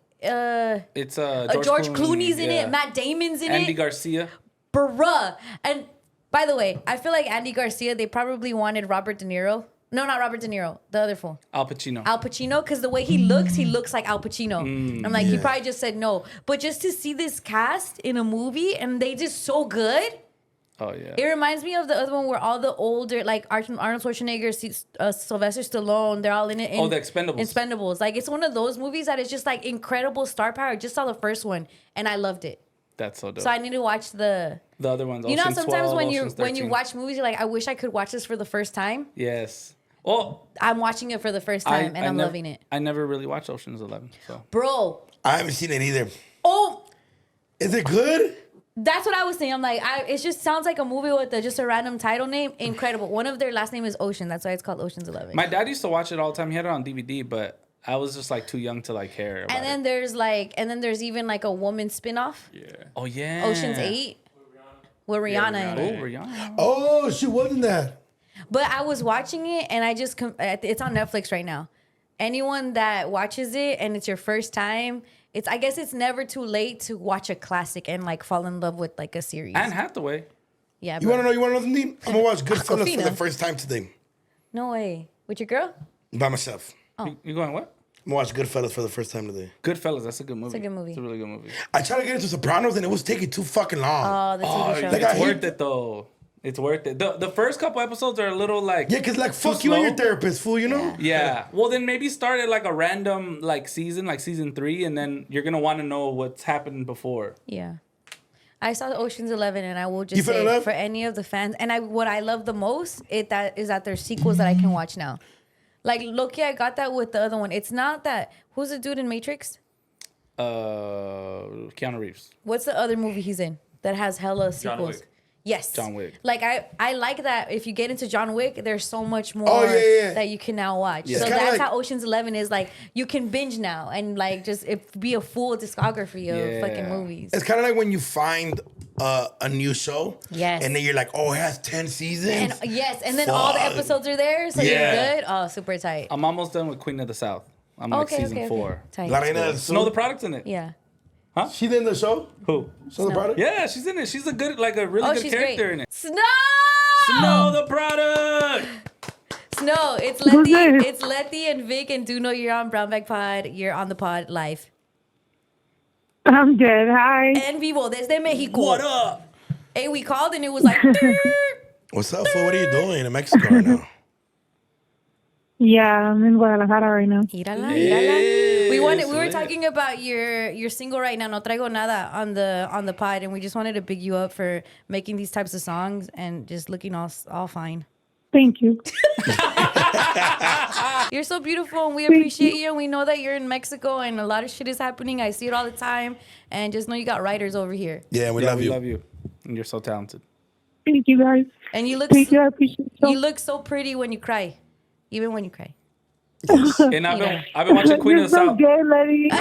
It's George Clooney's in yeah. it. Matt Damon's in Andy it. Garcia. Bruh. And by the way, I feel like Andy Garcia, they probably wanted Robert De Niro. No, not Robert De Niro. The other fool. Al Pacino. Al Pacino, because the way he looks like Al Pacino. I'm like, he probably just said no. But just to see this cast in a movie and they just so good. Oh yeah. It reminds me of the other one where all the older, like Arnold Schwarzenegger, Sylvester Stallone, they're all in it. The Expendables. Expendables. Like, it's one of those movies that is just like incredible star power. I just saw the first one and I loved it. That's so dope. So I need to watch the other ones. You know, Ocean's sometimes 12, when you Ocean's when you 13. watch movies, you're like, I wish I could watch this for the first time. Yes. Well, I'm watching it for the first time and I'm loving it. I never really watched Ocean's 11. So. Bro. I haven't seen it either. Oh. Is it good? That's what I was saying. I'm like, it just sounds like a movie with just a random title name. Incredible. One of their last name is Ocean. That's why it's called Ocean's 11. My dad used to watch it all the time. He had it on DVD, but I was just like too young to like care about And then there's even like a woman spinoff. Yeah. Oh yeah. Ocean's 8. With Rihanna in it. Rihanna. Oh, she wasn't that. But I was watching it and I just it's on Netflix right now. Anyone that watches it and it's your first time, I guess it's never too late to watch a classic and like fall in love with like a series. Anne Hathaway. Yeah. You want to know something? I'm gonna watch Goodfellas for Aquafina. the first time today No way. With your girl? by myself. You going what? I'm gonna watch Goodfellas for the first time today. Goodfellas. That's a good movie. It's a good movie. It's a really good movie. I tried to get into Sopranos and it was taking too fucking long. Oh, the TV show. Like, I It's hate- worth it though. It's worth it. The first couple episodes are a little like Yeah, cause like too fuck you and slow. your therapist, fool. You know? Yeah. Well, then maybe start at like a random like season 3, and then you're gonna want to know what's happened before. Yeah. I saw Ocean's 11, and I will just You fell in say love? for any of the fans, and what I love the most is that there's sequels that I can watch now. Like Loki, I got that with the other one. It's not that. Who's the dude in Matrix? Keanu Reeves. What's the other movie he's in that has hella sequels? John Wick. Yes. John Wick. Like I like that if you get into John Wick, there's so much more that you can now watch. Yeah. So It's kinda that's like- how Ocean's 11 is like you can binge now and like just be a full discography of fucking movies. It's kind of like when you find a new show. Yes. And then you're like, oh, it has 10 seasons. And yes, and then all the Fuck. episodes are there, so you're good. Oh, super tight. I'm almost done with Queen of the South. I'm like season 4. Tight. La Reina del Sur. Snow the Product's in it. Yeah. Huh? She's in the show? Who? Snow the Product? Yeah, she's in it. She's a good, like a really Oh, good she's character great. in it. Snow! Snow the Product! Snow, it's Letty. It's Letty and Vic and DoKnow. You're on Brown Bag Pod. You're on the pod live. I'm good. Hi. En vivo desde Mexico. What up? Hey, we called and it was like. What's up, fool? What are you doing in Mexico right now? Yeah, I'm in Guadalajara right now. Mírala, mírala. We were talking about your single right now, No Traigo Nada, on the pod, and we just wanted to big you up for making these types of songs and just looking all fine. Thank you. You're so beautiful, and we appreciate you, and we know that you're in Mexico, and a lot of shit is happening. I see it all the time, and just know you got writers over here. Yeah, we love you. love you. And you're so talented. Thank you, guys. And you look Thank you. I appreciate it. you look so pretty when you cry, even when you cry. And I've been watching Queen You're of the so South. gay, Letty. Yeah,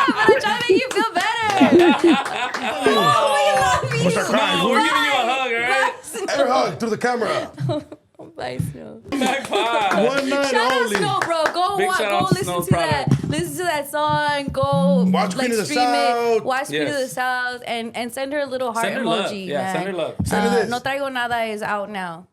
but I'm trying to make you feel better. Oh, we love you. What's our crime? No, we're giving you a hug, all right? Every hug through the camera. Bye, Snow. Back pod. One night Shout out only. Snow, bro. Go Big watch, shout go out to listen Snow's to that. Listen to that song. Go Watch Queen of the stream South. it. Watch Queen of the Yes. South and send her a little heart Send her emoji. love. Yeah, man. send her love. Send her this. No Traigo Nada is out now.